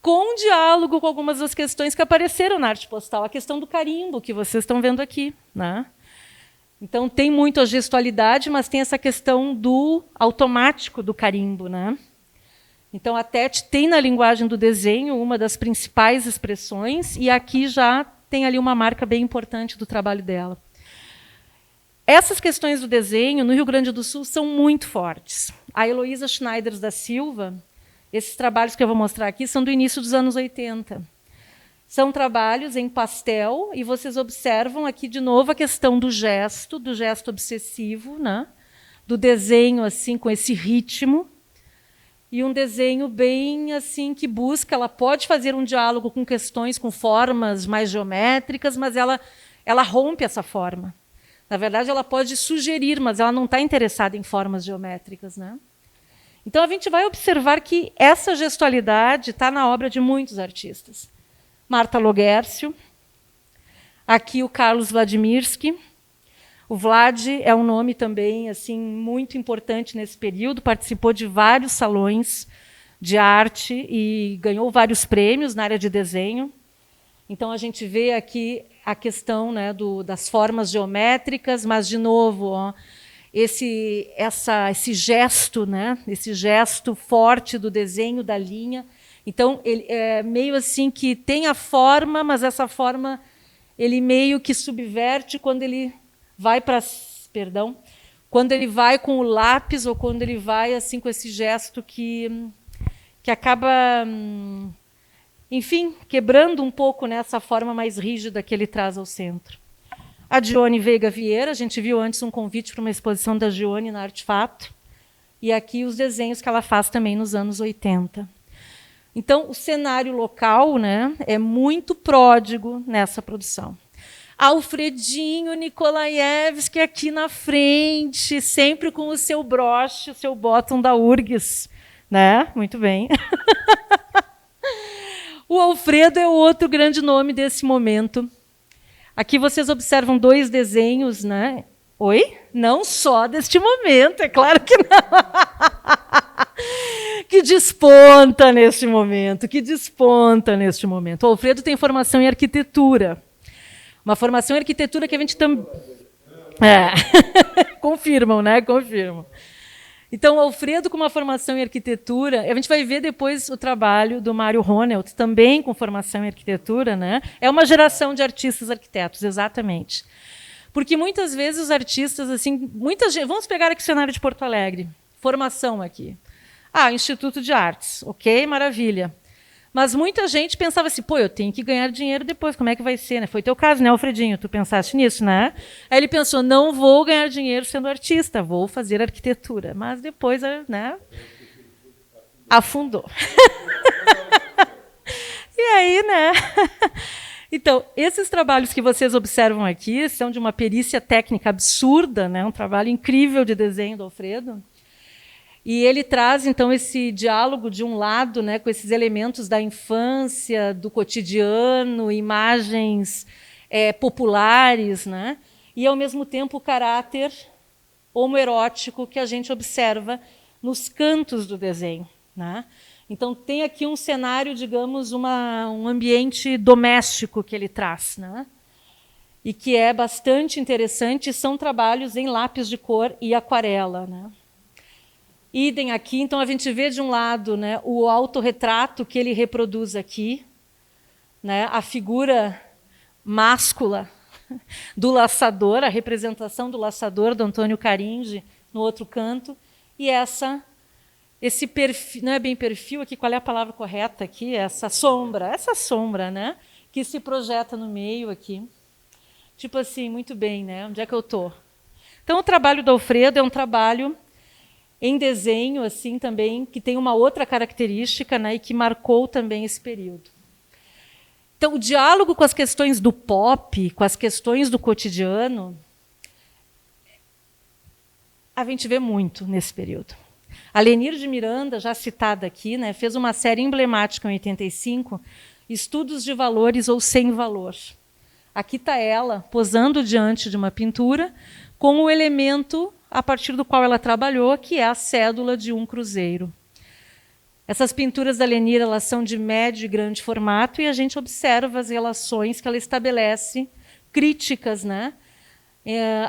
com diálogo com algumas das questões que apareceram na arte postal. A questão do carimbo, que vocês estão vendo aqui, né? Então, tem muito a gestualidade, mas tem essa questão do automático do carimbo, né? Então, a Tete tem na linguagem do desenho uma das principais expressões, e aqui já tem ali uma marca bem importante do trabalho dela. Essas questões do desenho, no Rio Grande do Sul, são muito fortes. A Heloísa Schneider da Silva, esses trabalhos que eu vou mostrar aqui, são do início dos anos 80. São trabalhos em pastel, e vocês observam aqui, de novo, a questão do gesto obsessivo, né? Do desenho assim com esse ritmo, e um desenho bem assim que busca, ela pode fazer um diálogo com questões, com formas mais geométricas, mas ela rompe essa forma. Na verdade, ela pode sugerir, mas ela não está interessada em formas geométricas, né? Então, a gente vai observar que essa gestualidade está na obra de muitos artistas. Marta Loguércio, aqui o Carlos Vladimirsky. O Vlad é um nome também assim, muito importante nesse período, participou de vários salões de arte e ganhou vários prêmios na área de desenho. Então, a gente vê aqui a questão, né, das formas geométricas, mas, de novo, ó, esse gesto, né, esse gesto forte do desenho, da linha. Então, ele é meio assim que tem a forma, mas essa forma ele meio que subverte quando ele vai quando ele vai com o lápis ou quando ele vai assim com esse gesto que acaba, enfim, quebrando um pouco nessa forma mais rígida que ele traz ao centro. A Dione Veiga Vieira, a gente viu antes um convite para uma exposição da Dione na Artefato, e aqui os desenhos que ela faz também nos anos 80. Então, o cenário local, né, é muito pródigo nessa produção. Alfredinho Nikolaevski aqui na frente, sempre com o seu broche, o seu bottom da URGS. Né? Muito bem. O Alfredo é outro grande nome desse momento. Aqui vocês observam dois desenhos, né? Oi? Não só deste momento, é claro que não. Que desponta neste momento, O Alfredo tem formação em arquitetura. Uma formação em arquitetura que a gente também... Confirmam, né? Confirmam. Então, o Alfredo, com uma formação em arquitetura, a gente vai ver depois o trabalho do Mário Ronelt, também com formação em arquitetura, né? É uma geração de artistas arquitetos, exatamente. Porque muitas vezes os artistas, assim, vamos pegar aqui o cenário de Porto Alegre, formação aqui. Instituto de Artes, ok, maravilha. Mas muita gente pensava assim, eu tenho que ganhar dinheiro depois, como é que vai ser? Né? Foi teu caso, né, Alfredinho? Tu pensaste nisso, né? Aí ele pensou, não vou ganhar dinheiro sendo artista, vou fazer arquitetura. Mas depois, né, afundou. E aí, né? Então, esses trabalhos que vocês observam aqui são de uma perícia técnica absurda, né? Um trabalho incrível de desenho do Alfredo. E ele traz, então, esse diálogo, de um lado, né, com esses elementos da infância, do cotidiano, imagens populares, né, e, ao mesmo tempo, o caráter homoerótico que a gente observa nos cantos do desenho. Né? Então, tem aqui um cenário, digamos, um ambiente doméstico que ele traz, né? E que é bastante interessante, são trabalhos em lápis de cor e aquarela, né? Idem aqui, então a gente vê de um lado, né, o autorretrato que ele reproduz aqui, né, a figura máscula do laçador, a representação do laçador do Antônio Caringi no outro canto, e esse perfil, não é bem perfil aqui, qual é a palavra correta aqui? Essa sombra, né, que se projeta no meio aqui. Tipo assim, muito bem, né? Onde é que eu estou? Então, o trabalho do Alfredo é um trabalho em desenho, assim, também, que tem uma outra característica, né, e que marcou também esse período. Então, o diálogo com as questões do pop, com as questões do cotidiano, a gente vê muito nesse período. A Lenir de Miranda, já citada aqui, né, fez uma série emblemática em 85, Estudos de Valores ou Sem Valor. Aqui está ela, posando diante de uma pintura, com o elemento a partir do qual ela trabalhou, que é a cédula de um cruzeiro. Essas pinturas da Lenir, elas são de médio e grande formato, e a gente observa as relações que ela estabelece, críticas, né?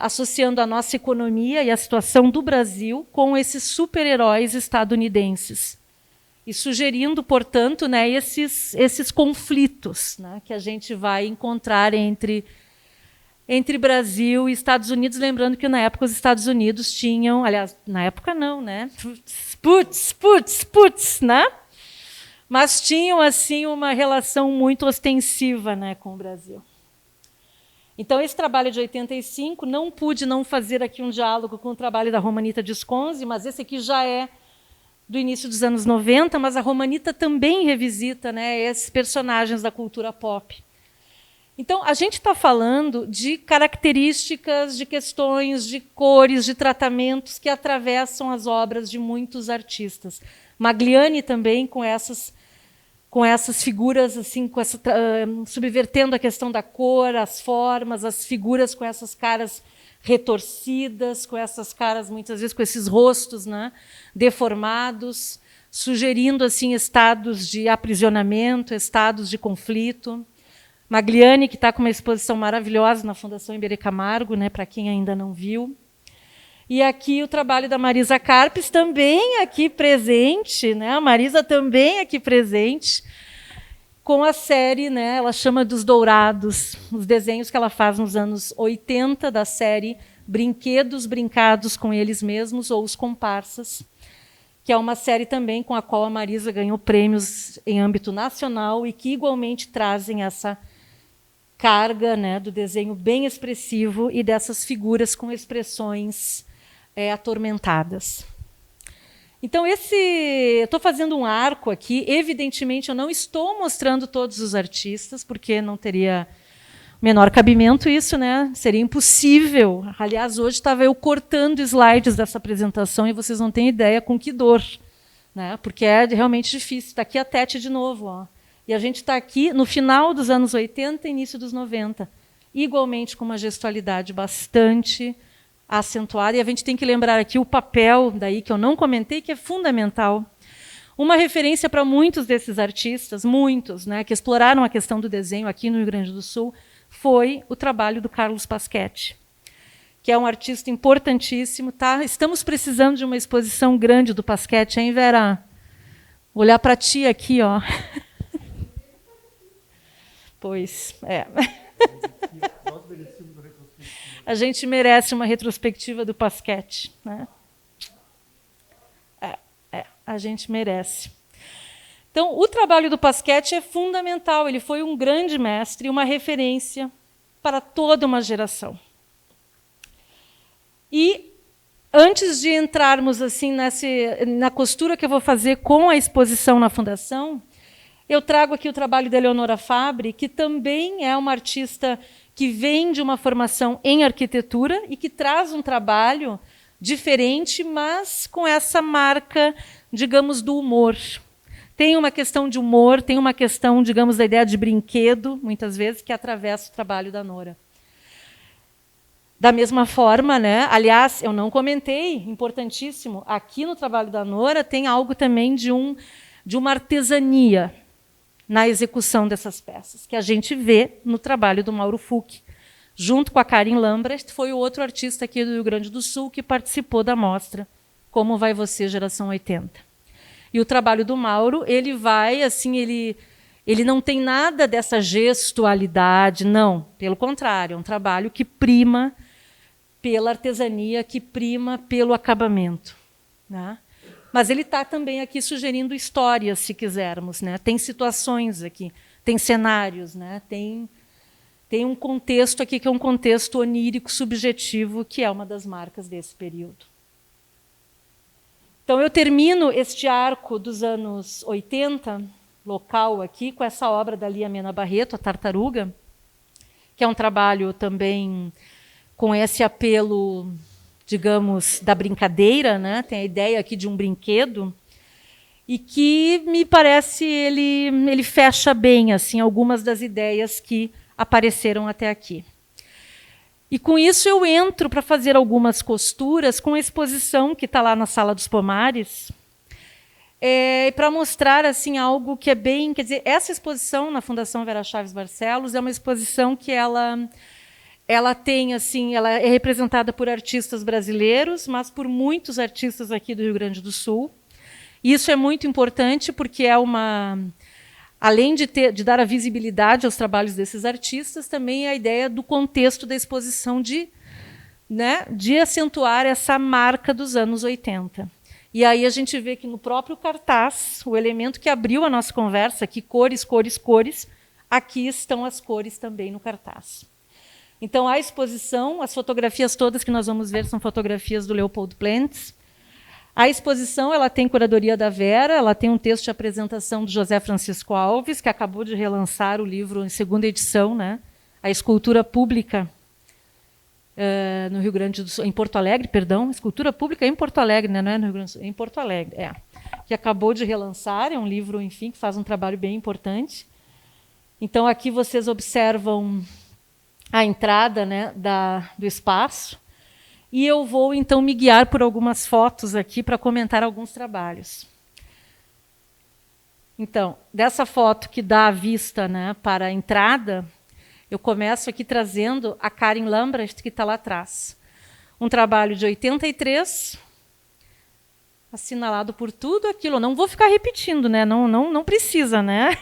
Associando a nossa economia e a situação do Brasil com esses super-heróis estadunidenses. E sugerindo, portanto, né, esses conflitos, né, que a gente vai encontrar entre Brasil e Estados Unidos, lembrando que na época os Estados Unidos tinham, aliás, na época não, né? Putz, né? Mas tinham assim uma relação muito ostensiva, né, com o Brasil. Então, esse trabalho de 85, não pude não fazer aqui um diálogo com o trabalho da Romanita Disconzi, mas esse aqui já é do início dos anos 90, mas a Romanita também revisita, né, esses personagens da cultura pop. Então, a gente está falando de características, de questões, de cores, de tratamentos que atravessam as obras de muitos artistas. Magliani também com essas figuras, assim, subvertendo a questão da cor, as formas, as figuras com essas caras retorcidas, com essas caras, muitas vezes, com esses rostos, né, deformados, sugerindo assim, estados de aprisionamento, estados de conflito. Magliani, que está com uma exposição maravilhosa na Fundação Iberê Camargo, né, para quem ainda não viu. E aqui o trabalho da Marisa Carpes, também aqui presente, né? A Marisa também aqui presente, com a série, né? Ela chama dos Dourados, os desenhos que ela faz nos anos 80, da série Brinquedos Brincados com Eles Mesmos, ou Os Comparsas, que é uma série também com a qual a Marisa ganhou prêmios em âmbito nacional e que igualmente trazem essa carga, né, do desenho bem expressivo e dessas figuras com expressões atormentadas. Então, eu estou fazendo um arco aqui. Evidentemente, eu não estou mostrando todos os artistas, porque não teria o menor cabimento isso, né? Seria impossível. Aliás, hoje estava eu cortando slides dessa apresentação e vocês não têm ideia com que dor, né? Porque é realmente difícil. Está aqui a Tete de novo, ó. E a gente está aqui no final dos anos 80 e início dos 90, igualmente com uma gestualidade bastante acentuada. E a gente tem que lembrar aqui o papel, daí que eu não comentei, que é fundamental. Uma referência para muitos desses artistas, muitos, né, que exploraram a questão do desenho aqui no Rio Grande do Sul, foi o trabalho do Carlos Paschetti, que é um artista importantíssimo. Tá? Estamos precisando de uma exposição grande do Paschetti, hein, Vera? Vou olhar para ti aqui, ó. Pois, é. A gente merece uma retrospectiva do Paschetti, né? A gente merece. Então, o trabalho do Paschetti é fundamental. Ele foi um grande mestre, uma referência para toda uma geração. E, antes de entrarmos assim na costura que eu vou fazer com a exposição na Fundação, eu trago aqui o trabalho da Eleonora Fabre, que também é uma artista que vem de uma formação em arquitetura e que traz um trabalho diferente, mas com essa marca, digamos, do humor. Tem uma questão de humor, tem uma questão, digamos, da ideia de brinquedo, muitas vezes, que atravessa o trabalho da Nora. Da mesma forma, né? Aliás, eu não comentei, importantíssimo, aqui no trabalho da Nora tem algo também de uma artesania na execução dessas peças, que a gente vê no trabalho do Mauro Fuch, junto com a Karin Lambrecht, foi o outro artista aqui do Rio Grande do Sul que participou da mostra Como Vai Você, Geração 80. E o trabalho do Mauro, ele vai, assim, ele não tem nada dessa gestualidade, não. Pelo contrário, é um trabalho que prima pela artesania, que prima pelo acabamento, né? Mas ele está também aqui sugerindo histórias, se quisermos, né? Tem situações aqui, tem cenários, né? Tem um contexto aqui que é um contexto onírico, subjetivo, que é uma das marcas desse período. Então, eu termino este arco dos anos 80, local aqui, com essa obra da Lia Mena Barreto, A Tartaruga, que é um trabalho também com esse apelo, digamos, da brincadeira, né? Tem a ideia aqui de um brinquedo, e que, me parece, ele fecha bem assim, algumas das ideias que apareceram até aqui. E, com isso, eu entro para fazer algumas costuras com a exposição que está lá na Sala dos Pomares, para mostrar assim algo que é bem, quer dizer, essa exposição na Fundação Vera Chaves Barcelos é uma exposição que ela tem assim, ela é representada por artistas brasileiros, mas por muitos artistas aqui do Rio Grande do Sul. Isso é muito importante porque é além de dar a visibilidade aos trabalhos desses artistas, também é a ideia do contexto da exposição de acentuar essa marca dos anos 80. E aí a gente vê que no próprio cartaz, o elemento que abriu a nossa conversa, que cores, cores, cores, aqui estão as cores também no cartaz. Então, a exposição, as fotografias todas que nós vamos ver são fotografias do Leopold Plentz. A exposição ela tem curadoria da Vera, ela tem um texto de apresentação do José Francisco Alves, que acabou de relançar o livro em segunda edição, né? A Escultura Pública no Rio Grande do Sul, em Porto Alegre, perdão, Escultura Pública em Porto Alegre, né? Não é no Rio Grande do Sul, em Porto Alegre, que acabou de relançar, é um livro, enfim, que faz um trabalho bem importante. Então, aqui vocês observam a entrada, né, do espaço. E eu vou, então, me guiar por algumas fotos aqui para comentar alguns trabalhos. Então, dessa foto que dá a vista, né, para a entrada, eu começo aqui trazendo a Karin Lambrecht, que está lá atrás. Um trabalho de 83, assinalado por tudo aquilo. Não vou ficar repetindo, né? Não precisa, né?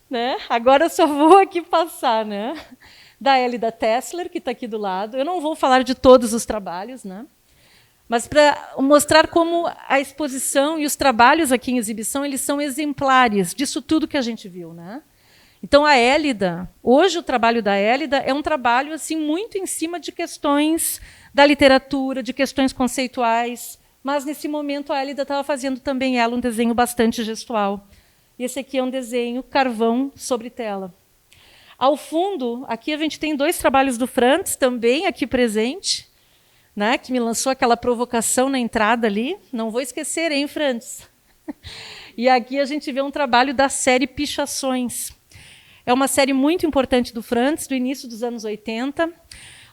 Né? Agora eu só vou aqui passar, né? Da Elida Tessler, que está aqui do lado. Eu não vou falar de todos os trabalhos, né? Mas para mostrar como a exposição e os trabalhos aqui em exibição eles são exemplares disso tudo que a gente viu, né? Então, a Elida, hoje o trabalho da Elida é um trabalho assim, muito em cima de questões da literatura, de questões conceituais, mas, nesse momento, a Elida estava fazendo também ela um desenho bastante gestual. E esse aqui é um desenho carvão sobre tela. Ao fundo, aqui a gente tem 2 trabalhos do Frantz, também aqui presente, né, que me lançou aquela provocação na entrada ali. Não vou esquecer, hein, Frantz? E aqui a gente vê um trabalho da série Pichações. É uma série muito importante do Frantz, do início dos anos 80.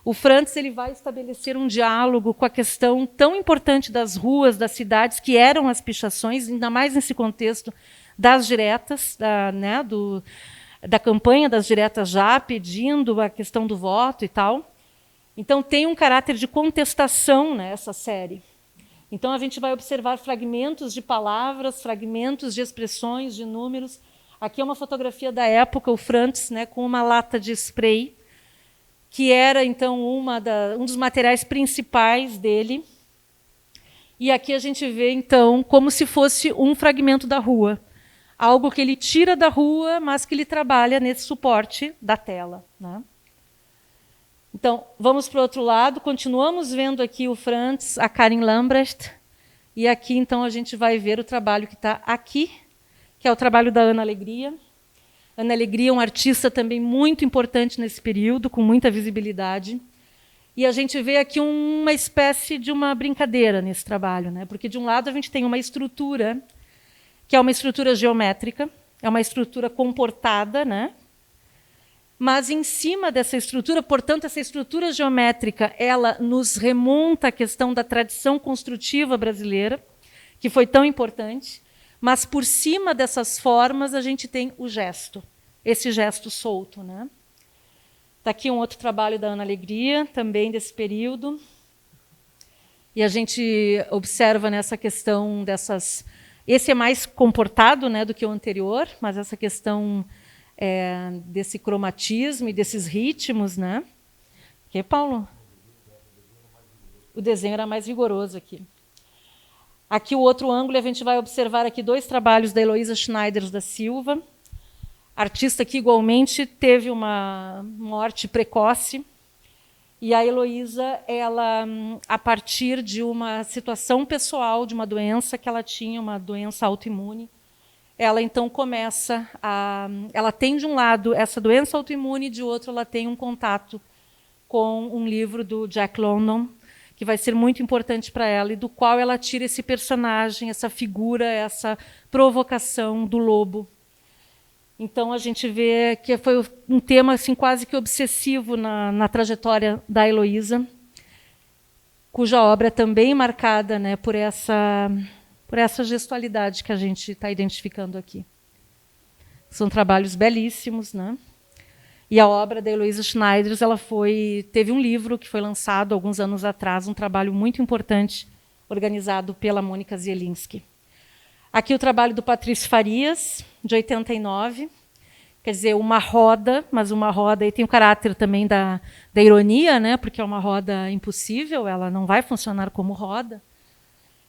O Frantz ele vai estabelecer um diálogo com a questão tão importante das ruas, das cidades, que eram as pichações, ainda mais nesse contexto das diretas, da campanha das diretas já, pedindo a questão do voto e tal. Então, tem um caráter de contestação nessa série. Então, a gente vai observar fragmentos de palavras, fragmentos de expressões, de números. Aqui é uma fotografia da época, o Frantz, né, com uma lata de spray, que era, então, um dos materiais principais dele. E aqui a gente vê, então, como se fosse um fragmento da rua. Algo que ele tira da rua, mas que ele trabalha nesse suporte da tela, né? Então, vamos para o outro lado. Continuamos vendo aqui o Frantz, a Karin Lambrecht. E aqui, então, a gente vai ver o trabalho que está aqui, que é o trabalho da Ana Alegria. Ana Alegria é um artista também muito importante nesse período, com muita visibilidade. E a gente vê aqui uma espécie de uma brincadeira nesse trabalho, né? Porque, de um lado, a gente tem uma estrutura, que é uma estrutura geométrica, é uma estrutura comportada, né? Mas, em cima dessa estrutura, portanto, essa estrutura geométrica, ela nos remonta à questão da tradição construtiva brasileira, que foi tão importante, mas, por cima dessas formas, a gente tem o gesto, esse gesto solto, né? Está aqui um outro trabalho da Ana Alegria, também desse período. E a gente observa nessa questão dessas... Esse é mais comportado, né, do que o anterior, mas essa questão desse cromatismo e desses ritmos, né? Que, Paulo? O desenho era mais vigoroso aqui. Aqui o outro ângulo, a gente vai observar aqui 2 trabalhos da Heloísa Schneider da Silva, artista que igualmente teve uma morte precoce. E a Heloísa, ela, a partir de uma situação pessoal, de uma doença que ela tinha, uma doença autoimune, ela então começa a... Ela tem, de um lado, essa doença autoimune, e, de outro, ela tem um contato com um livro do Jack London, que vai ser muito importante para ela, e do qual ela tira esse personagem, essa figura, essa provocação do lobo. Então, a gente vê que foi um tema assim, quase que obsessivo na trajetória da Heloísa, cuja obra é também marcada, né, por essa por essa gestualidade que a gente está identificando aqui. São trabalhos belíssimos, né? E a obra da Heloísa Schneider, teve um livro que foi lançado alguns anos atrás, um trabalho muito importante, organizado pela Mônica Zielinski. Aqui o trabalho do Patrício Farias, de 89, quer dizer, uma roda, mas uma roda, e tem o caráter também da ironia, né? Porque é uma roda impossível, ela não vai funcionar como roda.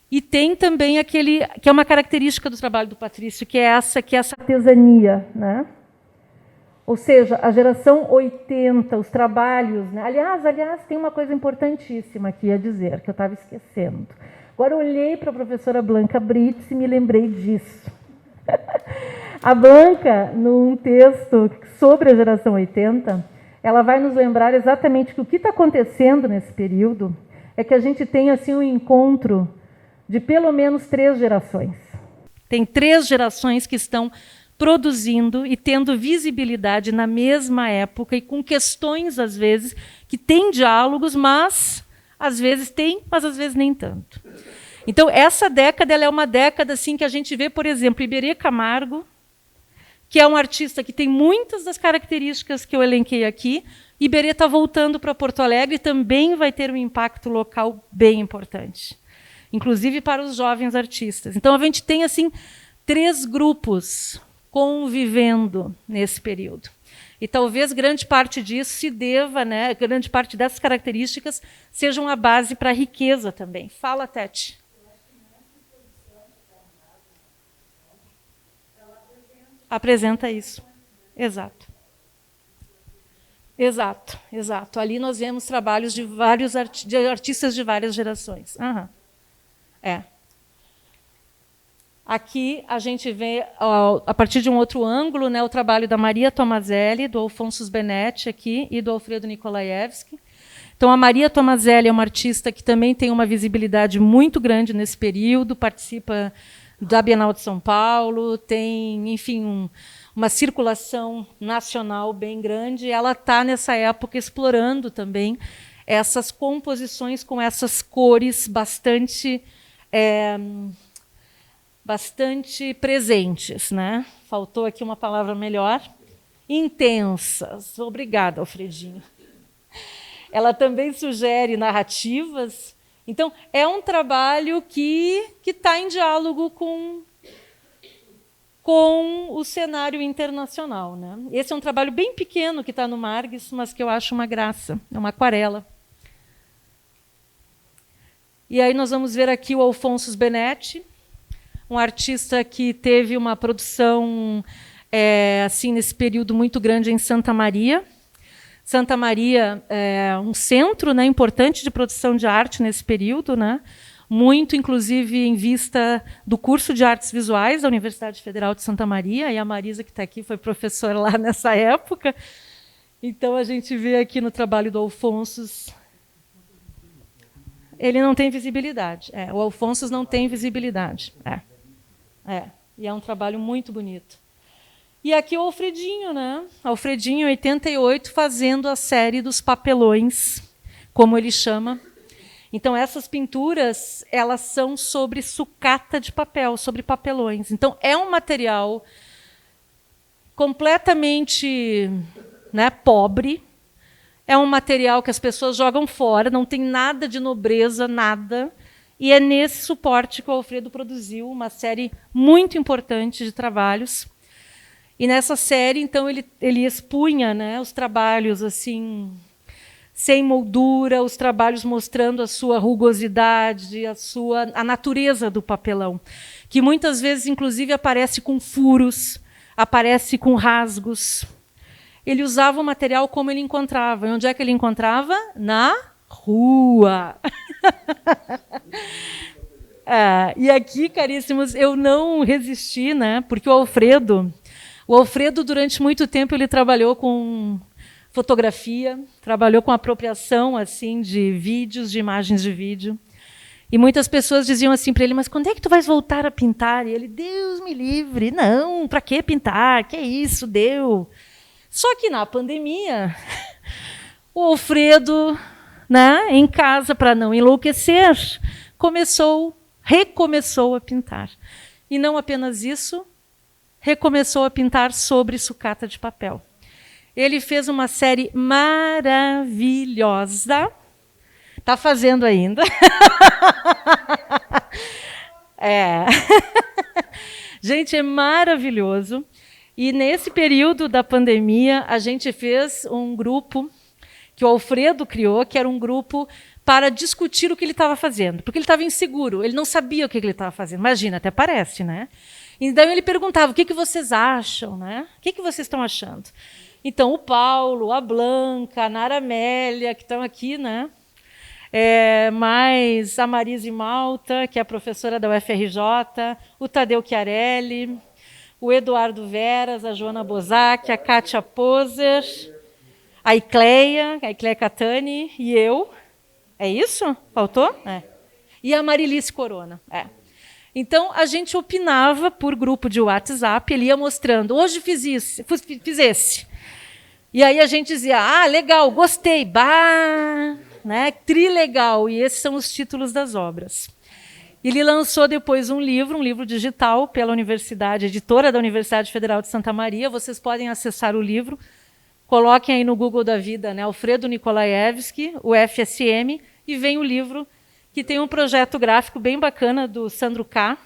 E tem também aquele, que é uma característica do trabalho do Patrício, que é essa artesania, né? Ou seja, a geração 80, os trabalhos, né? Aliás, tem uma coisa importantíssima aqui a dizer, que eu estava esquecendo. Agora eu olhei para a professora Blanca Brits e me lembrei disso. A Blanca, num texto sobre a geração 80, ela vai nos lembrar exatamente que o que está acontecendo nesse período é que a gente tem assim um encontro de pelo menos 3 gerações. Tem 3 gerações que estão produzindo e tendo visibilidade na mesma época e com questões, às vezes, que têm diálogos, mas às vezes tem, mas às vezes nem tanto. Então, essa década ela é uma década assim, que a gente vê, por exemplo, Iberê Camargo, que é um artista que tem muitas das características que eu elenquei aqui. Iberê está voltando para Porto Alegre e também vai ter um impacto local bem importante, inclusive para os jovens artistas. Então, a gente tem assim 3 grupos convivendo nesse período. E talvez grande parte disso se deva, né, grande parte dessas características sejam a base para a riqueza também. Fala, Tete. Apresenta isso. Exato. Exato, exato. Ali nós vemos trabalhos de vários artistas de várias gerações. Uhum. É. Aqui a gente vê, a partir de um outro ângulo, né, o trabalho da Maria Tomazelli, do Alfonso Benetti aqui, e do Alfredo Nikolaevski. Então, a Maria Tomazelli é uma artista que também tem uma visibilidade muito grande nesse período, participa da Bienal de São Paulo, tem, enfim, uma circulação nacional bem grande. Ela está, nessa época, explorando também essas composições com essas cores bastante presentes, né? Faltou aqui uma palavra melhor. Intensas. Obrigada, Alfredinho. Ela também sugere narrativas. Então, é um trabalho que está em diálogo com o cenário internacional, né? Esse é um trabalho bem pequeno que está no Margues, mas que eu acho uma graça. É uma aquarela. E aí nós vamos ver aqui o Alfonso Benetti, um artista que teve uma produção assim nesse período muito grande em Santa Maria. Santa Maria é um centro, né, importante de produção de arte nesse período, né? Muito, inclusive, em vista do curso de artes visuais da Universidade Federal de Santa Maria, e a Marisa, que está aqui, foi professora lá nessa época. Então, a gente vê aqui no trabalho do Alfonso, ele não tem visibilidade. O Alfonso não tem visibilidade. E é um trabalho muito bonito. E aqui o Alfredinho, né? Alfredinho, 88, fazendo a série dos papelões, como ele chama. Então, essas pinturas, elas são sobre sucata de papel, sobre papelões. Então, é um material completamente, né, pobre. É um material que as pessoas jogam fora, não tem nada de nobreza, nada. E é nesse suporte que o Alfredo produziu uma série muito importante de trabalhos. E nessa série, então, ele expunha, né, os trabalhos assim, sem moldura, os trabalhos mostrando a sua rugosidade, a natureza do papelão, que muitas vezes, inclusive, aparece com furos, aparece com rasgos. Ele usava o material como ele encontrava. E onde é que ele encontrava? Na rua. E aqui, caríssimos, eu não resisti, né, porque o Alfredo, durante muito tempo, ele trabalhou com fotografia, trabalhou com apropriação assim, de vídeos, de imagens de vídeo. E muitas pessoas diziam assim para ele, mas quando é que tu vais voltar a pintar? E ele, Deus me livre, não, para que pintar? Que isso, deu. Só que na pandemia, o Alfredo, né, em casa, para não enlouquecer, começou recomeçou a pintar. E não apenas isso, recomeçou a pintar sobre sucata de papel. Ele fez uma série maravilhosa. Está fazendo ainda. Gente, é maravilhoso. E nesse período da pandemia, a gente fez um grupo que o Alfredo criou, que era um grupo para discutir o que ele estava fazendo, porque ele estava inseguro, ele não sabia o que ele estava fazendo. Imagina, até parece, né? Então ele perguntava: o que vocês acham, né? O que vocês estão achando? Então o Paulo, a Blanca, a Nara Amélia, que estão aqui, né? Mais a Marise Malta, que é a professora da UFRJ, o Tadeu Chiarelli, o Eduardo Veras, a Joana Bozac, a Kátia Poser, a Icleia Catani e eu. É isso? Faltou? E a Marilice Corona. Então, a gente opinava por grupo de WhatsApp, ele ia mostrando: hoje fiz esse. E aí a gente dizia: legal, gostei, né? Trilegal. E esses são os títulos das obras. Ele lançou depois um livro digital pela Universidade, editora da Universidade Federal de Santa Maria. Vocês podem acessar o livro. Coloquem aí no Google da vida, né? Alfredo Nikolaevski, o FSM, e vem o livro, que tem um projeto gráfico bem bacana do Sandro K.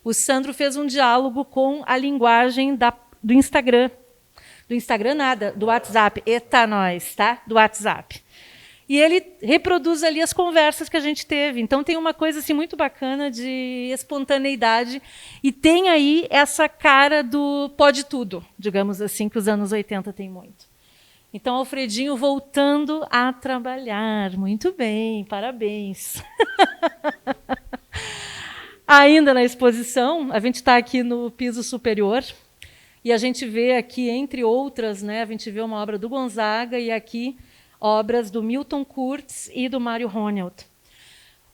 O Sandro fez um diálogo com a linguagem do Instagram. Do Instagram nada, do WhatsApp. Eita nós, tá? Do WhatsApp. E ele reproduz ali as conversas que a gente teve. Então tem uma coisa assim muito bacana de espontaneidade e tem aí essa cara do pode tudo, digamos assim, que os anos 80 tem muito. Então, Alfredinho voltando a trabalhar. Muito bem, parabéns. Ainda na exposição, a gente está aqui no piso superior e a gente vê aqui, entre outras, né, a gente vê uma obra do Gonzaga e aqui obras do Milton Kurtz e do Mário Ronelt.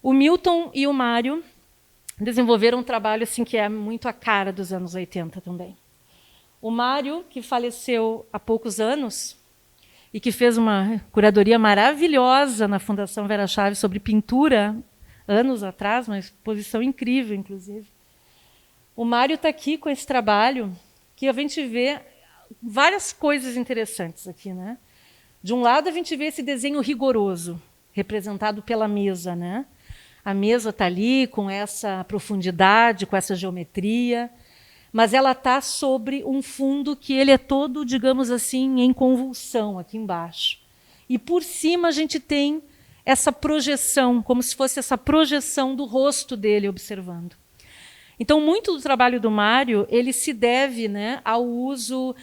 O Milton e o Mário desenvolveram um trabalho assim, que é muito a cara dos anos 80 também. O Mário, que faleceu há poucos anos e que fez uma curadoria maravilhosa na Fundação Vera Chaves sobre pintura, anos atrás, uma exposição incrível, inclusive. O Mário está aqui com esse trabalho que a gente vê várias coisas interessantes aqui, né? De um lado, a gente vê esse desenho rigoroso, representado pela mesa, né? A mesa está ali com essa profundidade, com essa geometria, mas ela está sobre um fundo que ele é todo, digamos assim, em convulsão aqui embaixo. E por cima a gente tem essa projeção, como se fosse essa projeção do rosto dele observando. Então, muito do trabalho do Mário ele se deve, né, ao uso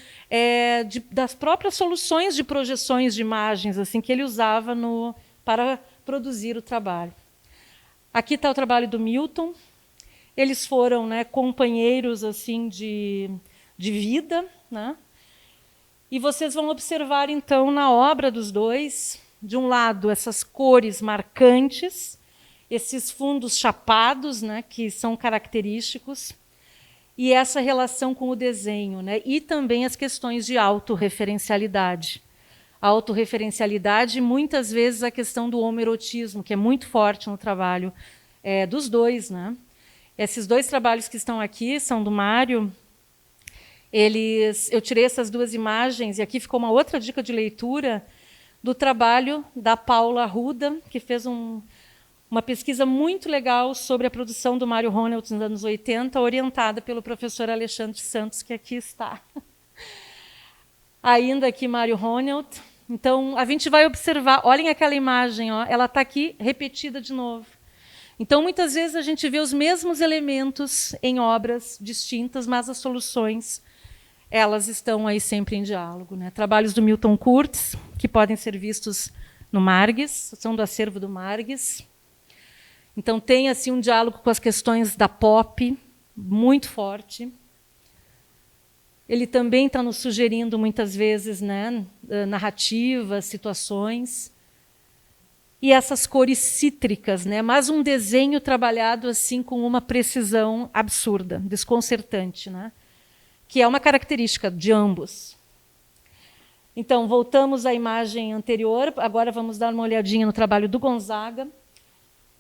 das próprias soluções de projeções de imagens assim, que ele usava para produzir o trabalho. Aqui está o trabalho do Milton. Eles foram, né, companheiros assim, de vida. Né? E vocês vão observar, então, na obra dos dois, de um lado, essas cores marcantes, esses fundos chapados, né, que são característicos, e essa relação com o desenho, né, e também as questões de autorreferencialidade. A autorreferencialidade e, muitas vezes, a questão do homoerotismo, que é muito forte no trabalho dos dois. Né? Esses dois trabalhos que estão aqui são do Mário. Eu tirei essas duas imagens, e aqui ficou uma outra dica de leitura do trabalho da Paula Arruda, que fez uma pesquisa muito legal sobre a produção do Mário Ronelt nos anos 80, orientada pelo professor Alexandre Santos, que aqui está. Ainda aqui, Mário Ronelt. Então, a gente vai observar, olhem aquela imagem, ó, ela está aqui repetida de novo. Então, muitas vezes, a gente vê os mesmos elementos em obras distintas, mas as soluções, elas estão aí sempre em diálogo. Né? Trabalhos do Milton Kurtz, que podem ser vistos no Margues, são do acervo do Margues. Então, tem assim, um diálogo com as questões da pop, muito forte. Ele também está nos sugerindo, muitas vezes, né, narrativas, situações. E essas cores cítricas, né, mas um desenho trabalhado assim, com uma precisão absurda, desconcertante, né, que é uma característica de ambos. Então, voltamos à imagem anterior, agora vamos dar uma olhadinha no trabalho do Gonzaga.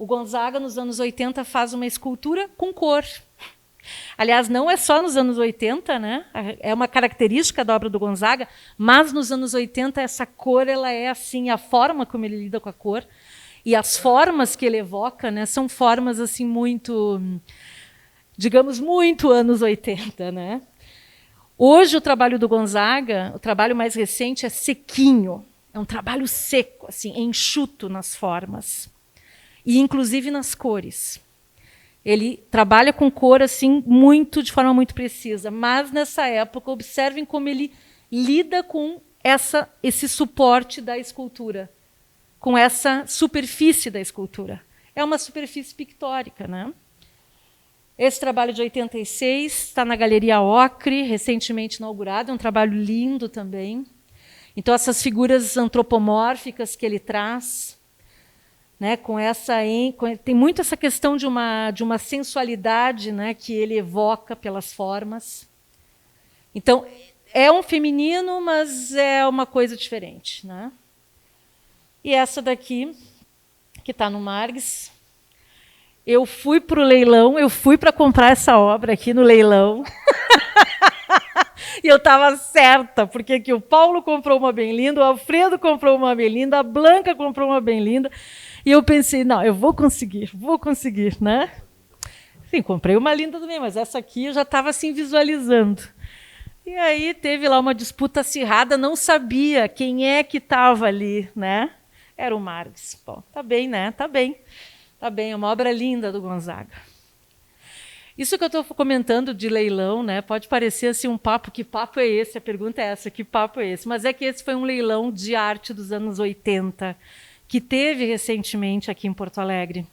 O Gonzaga, nos anos 80, faz uma escultura com cor. Aliás, não é só nos anos 80, né? É uma característica da obra do Gonzaga, mas nos anos 80 essa cor ela é assim, a forma como ele lida com a cor e as formas que ele evoca, né, são formas assim muito, digamos, muito anos 80, né? Hoje o trabalho do Gonzaga, o trabalho mais recente é sequinho, é um trabalho seco, assim, enxuto nas formas e inclusive nas cores. Ele trabalha com cor assim de forma muito precisa, mas nessa época observem como ele lida com esse suporte da escultura, com essa superfície da escultura. É uma superfície pictórica, né? Esse trabalho de 86 está na Galeria Ocre, recentemente inaugurado, é um trabalho lindo também. Então essas figuras antropomórficas que ele traz, né, tem muito essa questão de uma sensualidade, né, que ele evoca pelas formas. Então, é um feminino, mas é uma coisa diferente, né? E essa daqui, que está no Margues, eu fui para o leilão, eu fui para comprar essa obra aqui no leilão. E eu estava certa, porque que o Paulo comprou uma bem linda, o Alfredo comprou uma bem linda, a Blanca comprou uma bem linda. E eu pensei, não, eu vou conseguir, né? Sim, comprei uma linda também, mas essa aqui eu já estava assim visualizando. E aí teve lá uma disputa acirrada, não sabia quem é que estava ali, né? Era o Margues. Bom, tá bem, né? Tá bem, é uma obra linda do Gonzaga. Isso que eu estou comentando de leilão, né? Pode parecer assim um papo, que papo é esse? A pergunta é essa, que papo é esse? Mas é que esse foi um leilão de arte dos anos 80, que teve recentemente aqui em Porto Alegre.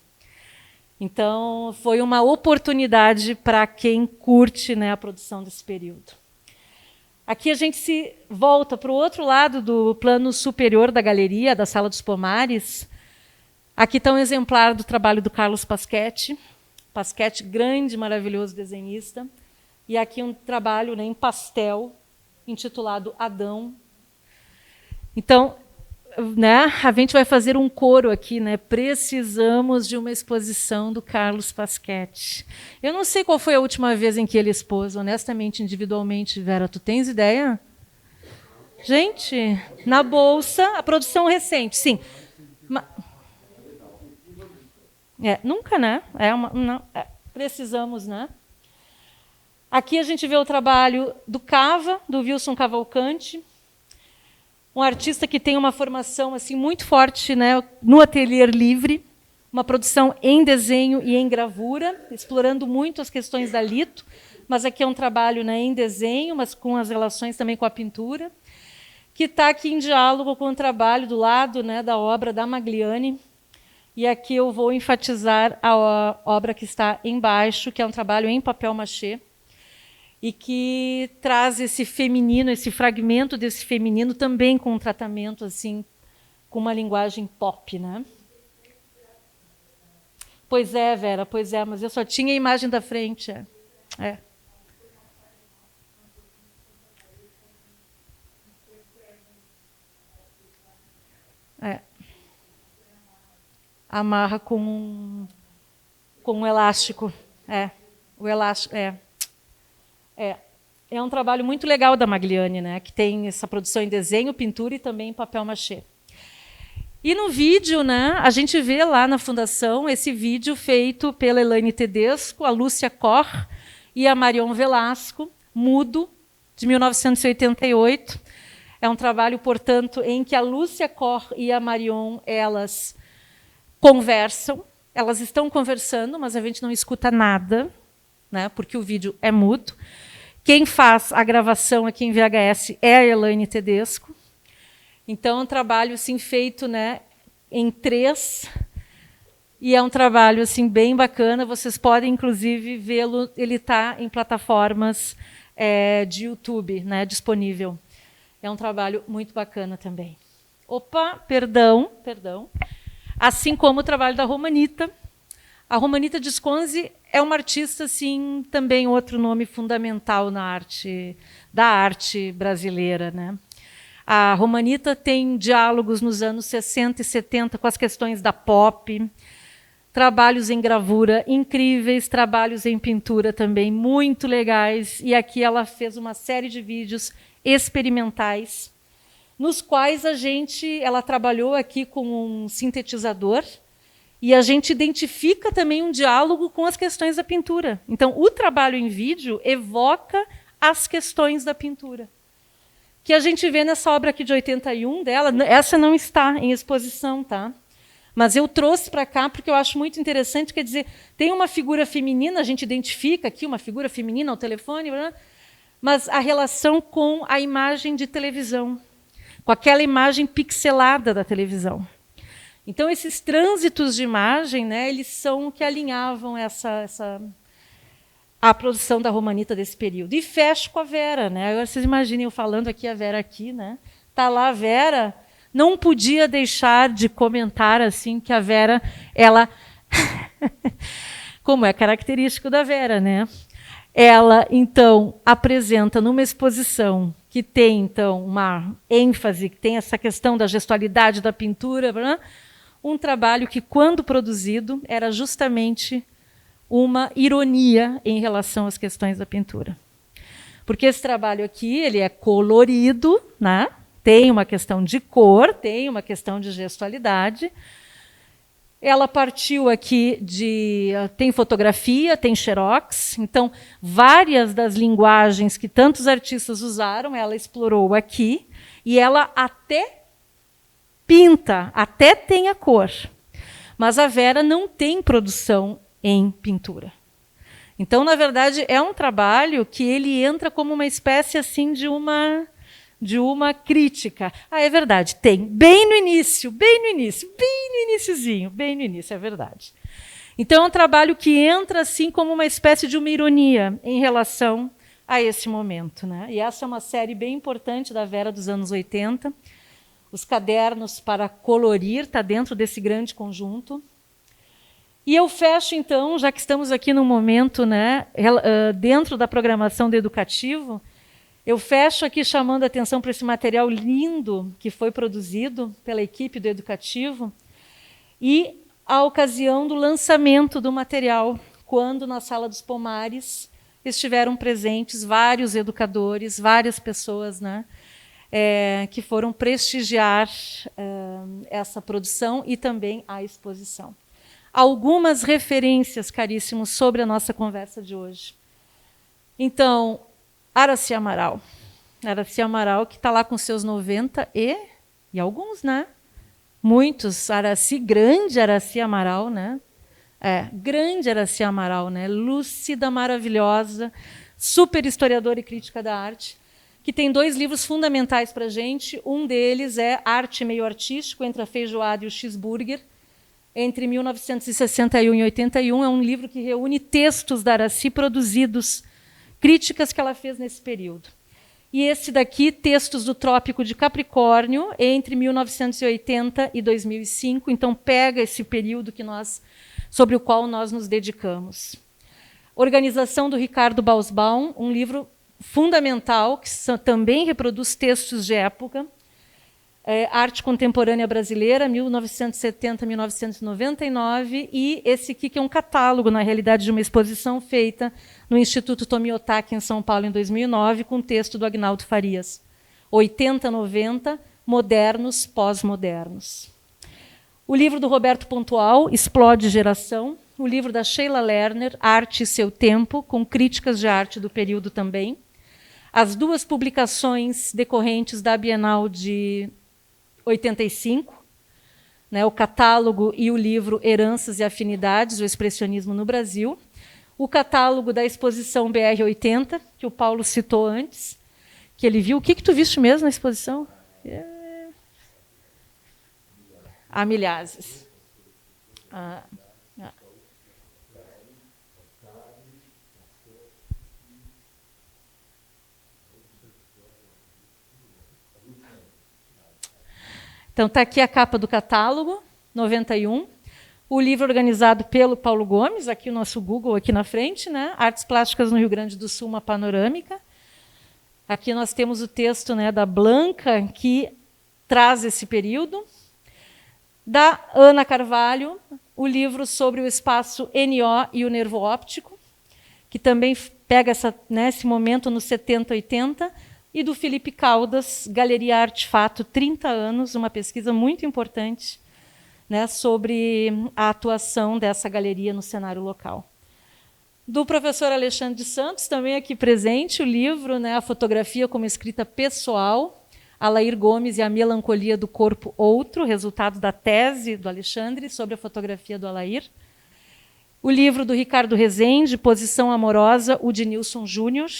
Então, foi uma oportunidade para quem curte, né, a produção desse período. Aqui a gente se volta para o outro lado do plano superior da galeria, da Sala dos Pomares. Aqui está um exemplar do trabalho do Carlos Paschetti. Paschetti, grande, maravilhoso desenhista. E aqui um trabalho, né, em pastel, intitulado Adão. Então, né, a gente vai fazer um coro aqui, né? Precisamos de uma exposição do Carlos Paschetti. Eu não sei qual foi a última vez em que ele expôs, honestamente, individualmente, Vera, tu tens ideia? Gente, na Bolsa, a produção recente, sim. Nunca, né? Precisamos, né? Aqui a gente vê o trabalho do Cava, do Wilson Cavalcante, um artista que tem uma formação assim muito forte, né, no ateliê livre, uma produção em desenho e em gravura, explorando muito as questões da lito, mas aqui é um trabalho, né, em desenho, mas com as relações também com a pintura, que está aqui em diálogo com o trabalho do lado, né, da obra da Magliani. E aqui eu vou enfatizar a obra que está embaixo, que é um trabalho em papel machê, e que traz esse feminino, esse fragmento desse feminino também com um tratamento assim, com uma linguagem pop, né? Pois é, Vera, pois é, mas eu só tinha a imagem da frente. Amarra com um elástico. O elástico é um trabalho muito legal da Magliani, né, que tem essa produção em desenho, pintura e também em papel machê. E no vídeo, né, a gente vê lá na fundação esse vídeo feito pela Elaine Tedesco, a Lúcia Cor e a Marion Velasco, mudo, de 1988. É um trabalho, portanto, em que a Lúcia Cor e a Marion, elas conversam, elas estão conversando, mas a gente não escuta nada, né, porque o vídeo é mudo. Quem faz a gravação aqui em VHS é a Elaine Tedesco. Então, é um trabalho assim, feito, né, em 3, e é um trabalho assim, bem bacana. Vocês podem, inclusive, vê-lo, ele está em plataformas de YouTube, né, disponível. É um trabalho muito bacana também. Opa, perdão. Assim como o trabalho da Romanita. A Romanita Disconzi é uma artista, assim, também outro nome fundamental na arte, da arte brasileira, né? A Romanita tem diálogos nos anos 60 e 70 com as questões da pop, trabalhos em gravura incríveis, trabalhos em pintura também muito legais. E aqui ela fez uma série de vídeos experimentais, nos quais ela trabalhou aqui com um sintetizador, e a gente identifica também um diálogo com as questões da pintura. Então, o trabalho em vídeo evoca as questões da pintura, que a gente vê nessa obra aqui de 81 dela. Essa não está em exposição, tá? Mas eu trouxe para cá porque eu acho muito interessante. Quer dizer, tem uma figura feminina, a gente identifica aqui uma figura feminina ao telefone, mas a relação com a imagem de televisão, com aquela imagem pixelada da televisão. Então, esses trânsitos de imagem, né, eles são o que alinhavam a produção da Romanita desse período. E fecho com a Vera. Né? Agora, vocês imaginem eu falando aqui, a Vera aqui. Né? Tá lá a Vera. Não podia deixar de comentar assim que a Vera, ela, como é característico da Vera, né? Ela, então, apresenta numa exposição que tem, então, uma ênfase, que tem essa questão da gestualidade da pintura, um trabalho que, quando produzido, era justamente uma ironia em relação às questões da pintura. Porque esse trabalho aqui ele é colorido, né? Tem uma questão de cor, tem uma questão de gestualidade. Ela partiu aqui tem fotografia, tem xerox, então várias das linguagens que tantos artistas usaram, ela explorou aqui, e ela até pinta, até tem a cor. Mas a Vera não tem produção em pintura. Então, na verdade, é um trabalho que ele entra como uma espécie assim de uma crítica. Ah, é verdade, tem. Bem no início, é verdade. Então, é um trabalho que entra assim como uma espécie de uma ironia em relação a esse momento. Né? E essa é uma série bem importante da Vera dos anos 80. Os cadernos para colorir está dentro desse grande conjunto. E eu fecho, então, já que estamos aqui no momento, né, dentro da programação do Educativo, eu fecho aqui chamando a atenção para esse material lindo que foi produzido pela equipe do Educativo e a ocasião do lançamento do material, quando na Sala dos Pomares estiveram presentes vários educadores, várias pessoas, né, que foram prestigiar essa produção e também a exposição. Algumas referências, caríssimos, sobre a nossa conversa de hoje. Então, Aracy Amaral. Aracy Amaral, que está lá com seus 90 e alguns, né? Muitos. Grande Aracy Amaral, né? Grande Aracy Amaral, né? Lúcida, maravilhosa, super historiadora e crítica da arte, que tem 2 livros fundamentais para a gente. Um deles é Arte Meio Artístico, entre a Feijoada e o Cheeseburger, entre 1961 e 81. É um livro que reúne textos da Aracy produzidos, críticas que ela fez nesse período. E esse daqui, Textos do Trópico de Capricórnio, entre 1980 e 2005. Então, pega esse período sobre o qual nós nos dedicamos. Organização do Ricardo Bausbaum, um livro fundamental, que também reproduz textos de época. Arte Contemporânea Brasileira, 1970-1999, e esse aqui que é um catálogo, na realidade, de uma exposição feita no Instituto Tomiotaki, em São Paulo, em 2009, com texto do Agnaldo Farias. 80-90, Modernos, Pós-Modernos. O livro do Roberto Pontual, Explode Geração. O livro da Sheila Lerner, Arte e Seu Tempo, com críticas de arte do período também. As 2 publicações decorrentes da Bienal de 85, né, o catálogo e o livro Heranças e Afinidades, o Expressionismo no Brasil, o catálogo da exposição BR-80, que o Paulo citou antes, que ele viu. O que tu viste mesmo na exposição? A Milhazes. Então, está aqui a capa do catálogo, 91. O livro organizado pelo Paulo Gomes, aqui o nosso Google, aqui na frente, né? Artes Plásticas no Rio Grande do Sul, uma panorâmica. Aqui nós temos o texto, né, da Blanca, que traz esse período. Da Ana Carvalho, o livro sobre o espaço NO e o nervo óptico, que também pega esse momento nos 70, 80, e do Felipe Caldas, Galeria Artefato, 30 anos, uma pesquisa muito importante, né, sobre a atuação dessa galeria no cenário local. Do professor Alexandre de Santos, também aqui presente, o livro, né, A Fotografia como Escrita Pessoal, Alair Gomes e a Melancolia do Corpo Outro, resultado da tese do Alexandre sobre a fotografia do Alair. O livro do Ricardo Rezende, Posição Amorosa, o de Nilson Júnior.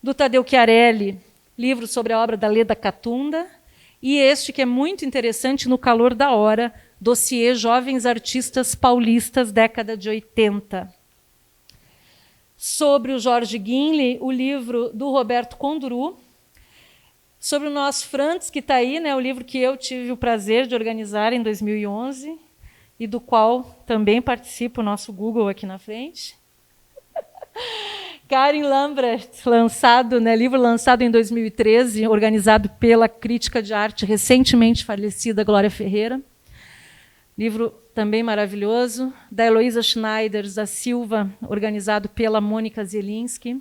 Do Tadeu Chiarelli, livro sobre a obra da Leda Catunda. E este, que é muito interessante, No Calor da Hora, dossiê Jovens Artistas Paulistas, década de 80. Sobre o Jorge Guinle, o livro do Roberto Conduru. Sobre o nosso Frantz, que está aí, né, o livro que eu tive o prazer de organizar em 2011, e do qual também participa o nosso Google aqui na frente. Karin Lambrecht, livro lançado em 2013, organizado pela crítica de arte recentemente falecida Glória Ferreira. Livro também maravilhoso. Da Heloísa Schneider da Silva, organizado pela Mônica Zielinski.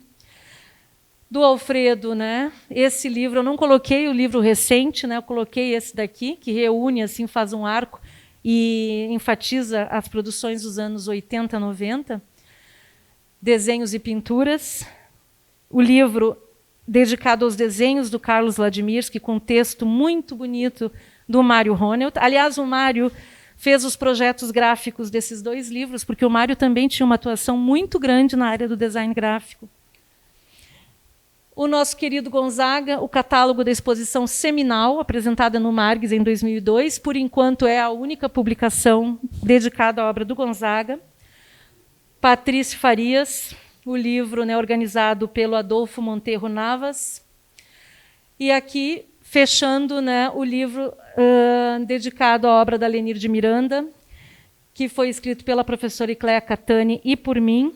Do Alfredo, né? Esse livro, eu não coloquei o livro recente, né? Eu coloquei esse daqui, que reúne, assim, faz um arco e enfatiza as produções dos anos 80, 90, Desenhos e Pinturas. O livro dedicado aos desenhos do Carlos Ladimirsky, com um texto muito bonito do Mário Ronelt. Aliás, o Mário fez os projetos gráficos desses dois livros, porque o Mário também tinha uma atuação muito grande na área do design gráfico. O nosso querido Gonzaga, o catálogo da exposição seminal, apresentada no Margues em 2002, por enquanto é a única publicação dedicada à obra do Gonzaga. Patrício Farias, o livro, né, organizado pelo Adolfo Monteiro Navas. E aqui, fechando, né, o livro dedicado à obra da Lenir de Miranda, que foi escrito pela professora Icléa Catani e por mim.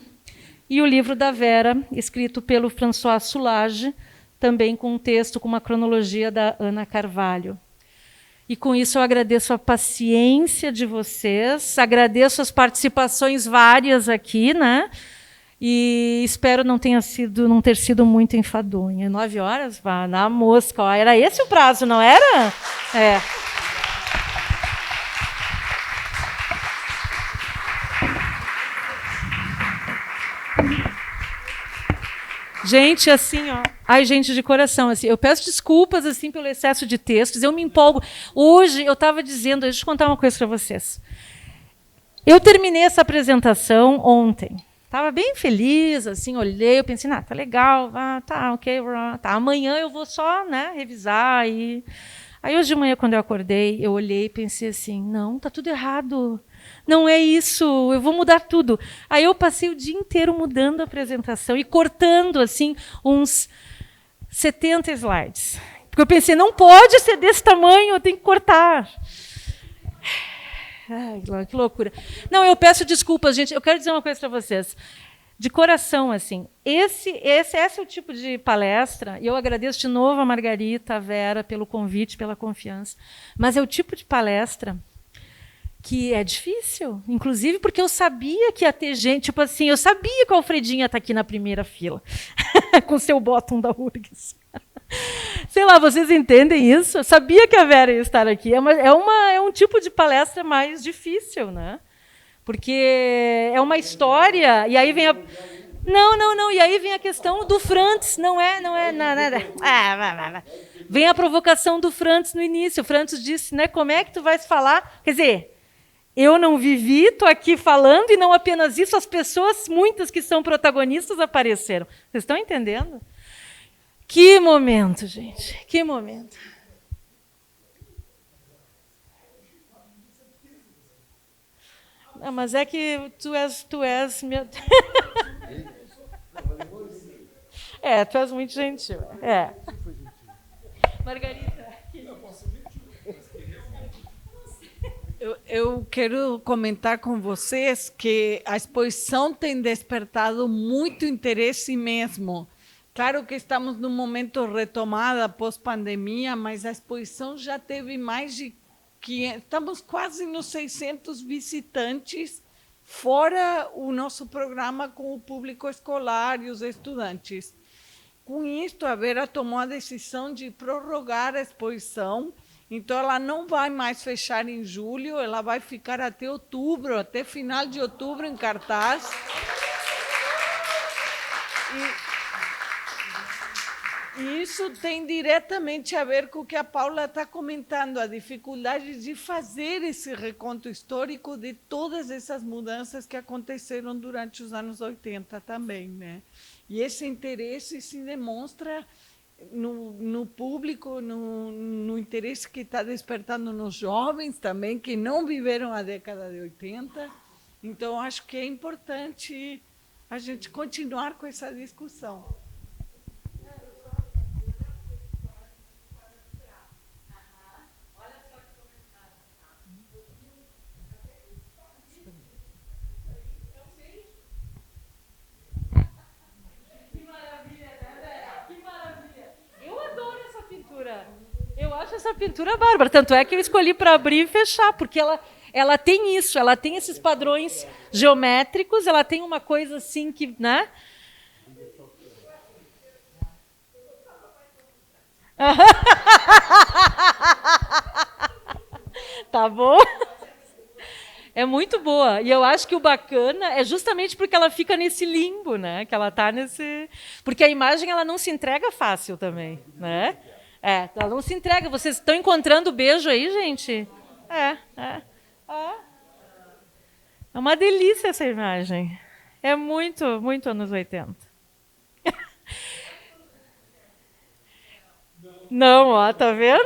E o livro da Vera, escrito pelo François Soulage, também com um texto, com uma cronologia da Ana Carvalho. E com isso eu agradeço a paciência de vocês, agradeço as participações várias aqui, né? E espero não ter sido muito enfadonha. 9 horas? Vá, na mosca. Ó, era esse o prazo, não era? É. Gente, assim, ó. Ai, gente, de coração, assim, eu peço desculpas assim pelo excesso de textos, eu me empolgo. Hoje eu estava dizendo, deixa eu contar uma coisa para vocês. Eu terminei essa apresentação ontem. Estava bem feliz, assim, olhei, eu pensei, tá legal, tá, ok, tá. Amanhã eu vou só, né, revisar. Aí hoje de manhã, quando eu acordei, eu olhei e pensei assim, não, tá tudo errado. Não é isso, eu vou mudar tudo. Aí eu passei o dia inteiro mudando a apresentação e cortando assim uns 70 slides. Porque eu pensei, não pode ser desse tamanho, eu tenho que cortar. Ai, que loucura. Não, eu peço desculpas, gente. Eu quero dizer uma coisa para vocês. De coração, assim, esse é o tipo de palestra, e eu agradeço de novo a Margarita, a Vera, pelo convite, pela confiança, mas é o tipo de palestra que é difícil, inclusive porque eu sabia que ia ter gente, tipo assim, eu sabia que a Alfredinha está aqui na primeira fila, com seu bottom da URGS. Sei lá, vocês entendem isso? Eu sabia que a Vera ia estar aqui. É um tipo de palestra mais difícil, né? Porque é uma história, e aí vem a... Não, e aí vem a questão do Frantz, não é nada. Vem a provocação do Frantz no início. O Frantz disse, né, como é que tu vais falar? Quer dizer, eu não vivi, estou aqui falando, e não apenas isso, as pessoas, muitas que são protagonistas, apareceram. Vocês estão entendendo? Que momento, gente, que momento. Não, mas é que tu és meu... tu és muito gentil. É. Margarita. Eu quero comentar com vocês que a exposição tem despertado muito interesse mesmo. Claro que estamos num momento retomada pós-pandemia, mas a exposição já teve mais de estamos quase nos 600 visitantes, fora o nosso programa com o público escolar e os estudantes. Com isto, a Vera tomou a decisão de prorrogar a exposição, então ela não vai mais fechar em julho, ela vai ficar até outubro, até final de outubro em cartaz. E isso tem diretamente a ver com o que a Paula está comentando, a dificuldade de fazer esse reconto histórico de todas essas mudanças que aconteceram durante os anos 80 também, né? E esse interesse se demonstra no público, no interesse que está despertando nos jovens também, que não viveram a década de 80. Então, acho que é importante a gente continuar com essa discussão. Eu acho essa pintura bárbara, tanto é que eu escolhi para abrir e fechar, porque ela tem isso, ela tem esses padrões geométricos, ela tem uma coisa assim que, né? Tá bom? É muito boa. E eu acho que o bacana é justamente porque ela fica nesse limbo, né? Que ela tá nesse... Porque a imagem ela não se entrega fácil também, né? Ela não se entrega. Vocês estão encontrando o beijo aí, gente? É uma delícia essa imagem. É muito, muito anos 80. Não, ó, tá vendo?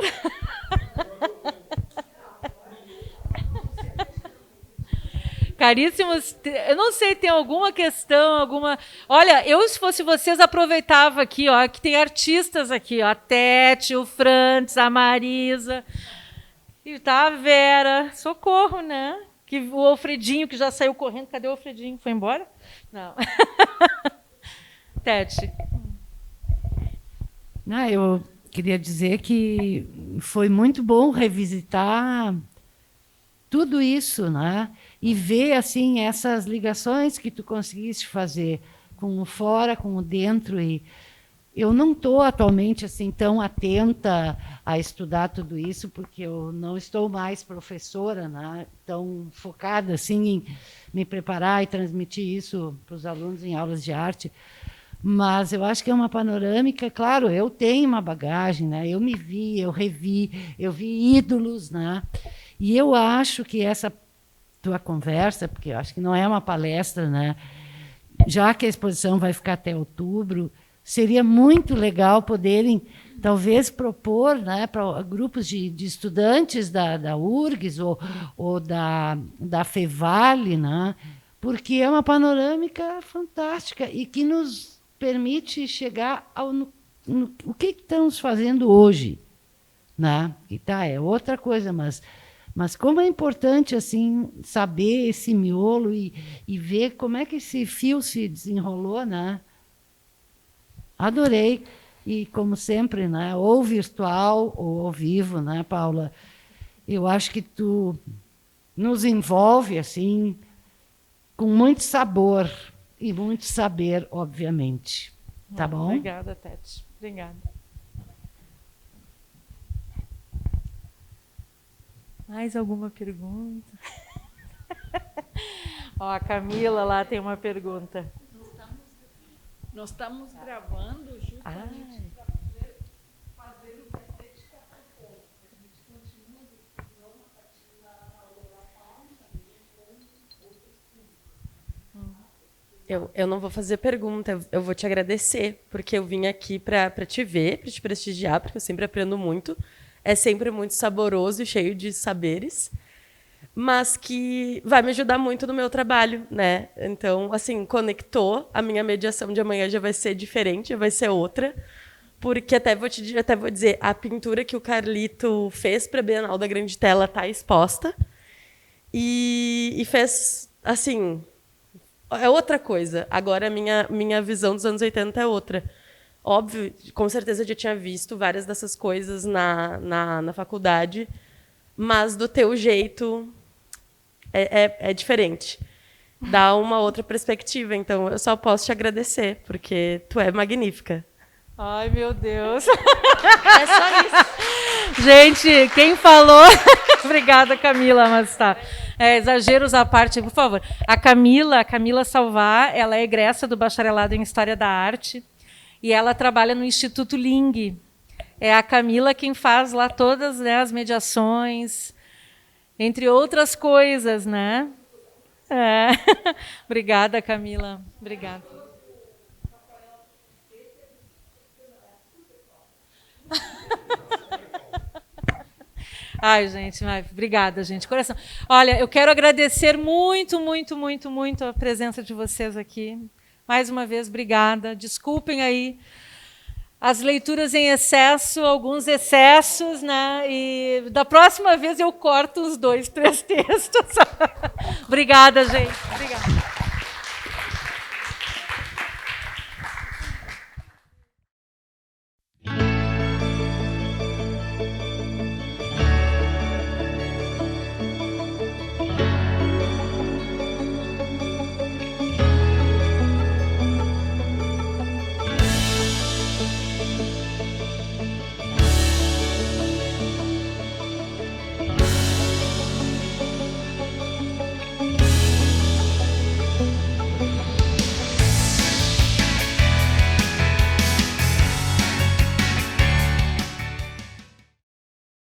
Caríssimos, eu não sei, tem alguma questão, alguma... Olha, eu, se fosse vocês, aproveitava aqui, ó, que tem artistas aqui, ó, a Tete, o Frantz, a Marisa, e tá a Vera, socorro, né? Que o Alfredinho, que já saiu correndo, cadê o Alfredinho? Foi embora? Não. Tete. Eu queria dizer que foi muito bom revisitar tudo isso, né? E ver assim essas ligações que tu conseguiste fazer com o fora, com o dentro. E eu não estou atualmente assim tão atenta a estudar tudo isso, porque eu não estou mais professora, né? Tão focada assim em me preparar e transmitir isso para os alunos em aulas de arte. Mas eu acho que é uma panorâmica, claro, eu tenho uma bagagem, né? Eu me vi, eu revi, eu vi ídolos, né? E eu acho que essa tua conversa, porque eu acho que não é uma palestra, né? Já que a exposição vai ficar até outubro, seria muito legal poderem, talvez, propor, né, para grupos de estudantes da URGS ou da Fevale, né? Porque é uma panorâmica fantástica e que nos permite chegar no que estamos fazendo hoje, né? E tá, é outra coisa, mas como é importante assim saber esse miolo e ver como é que esse fio se desenrolou, né? Adorei. E, como sempre, né, ou virtual ou ao vivo, né, Paula? Eu acho que tu nos envolve assim com muito sabor e muito saber, obviamente. Tá bom? Obrigada, Tete. Obrigada. Mais alguma pergunta? Ó, a Camila lá tem uma pergunta. Nós estamos gravando justamente para poder fazer o que a Tete está propondo. A gente continua a discussão a partir da aula da Paula também com outros públicos. Eu não vou fazer pergunta, eu vou te agradecer, porque eu vim aqui para te ver, para te prestigiar, porque eu sempre aprendo muito. É sempre muito saboroso e cheio de saberes, mas que vai me ajudar muito no meu trabalho, né? Então, assim, conectou. A minha mediação de amanhã já vai ser diferente, já vai ser outra, porque até vou dizer, a pintura que o Carlito fez para a Bienal da Grande Tela está exposta e fez, assim, é outra coisa. Agora a minha visão dos anos 80 é outra. Óbvio, com certeza eu já tinha visto várias dessas coisas na faculdade, mas do teu jeito é diferente. Dá uma outra perspectiva. Então, eu só posso te agradecer, porque tu é magnífica. Ai, meu Deus. É só isso. Gente, quem falou... Obrigada, Camila, mas tá. Exageros à parte, por favor. A Camila Salvar, ela é egressa do Bacharelado em História da Arte e ela trabalha no Instituto Ling. É a Camila quem faz lá todas, né, as mediações, entre outras coisas, né? Obrigada, Camila. Obrigada. Ai, gente, obrigada, gente. Coração. Olha, eu quero agradecer muito, muito, muito, muito a presença de vocês aqui. Mais uma vez, obrigada. Desculpem aí as leituras em excesso, alguns excessos, né? E da próxima vez eu corto os 2, 3 textos. Obrigada, gente.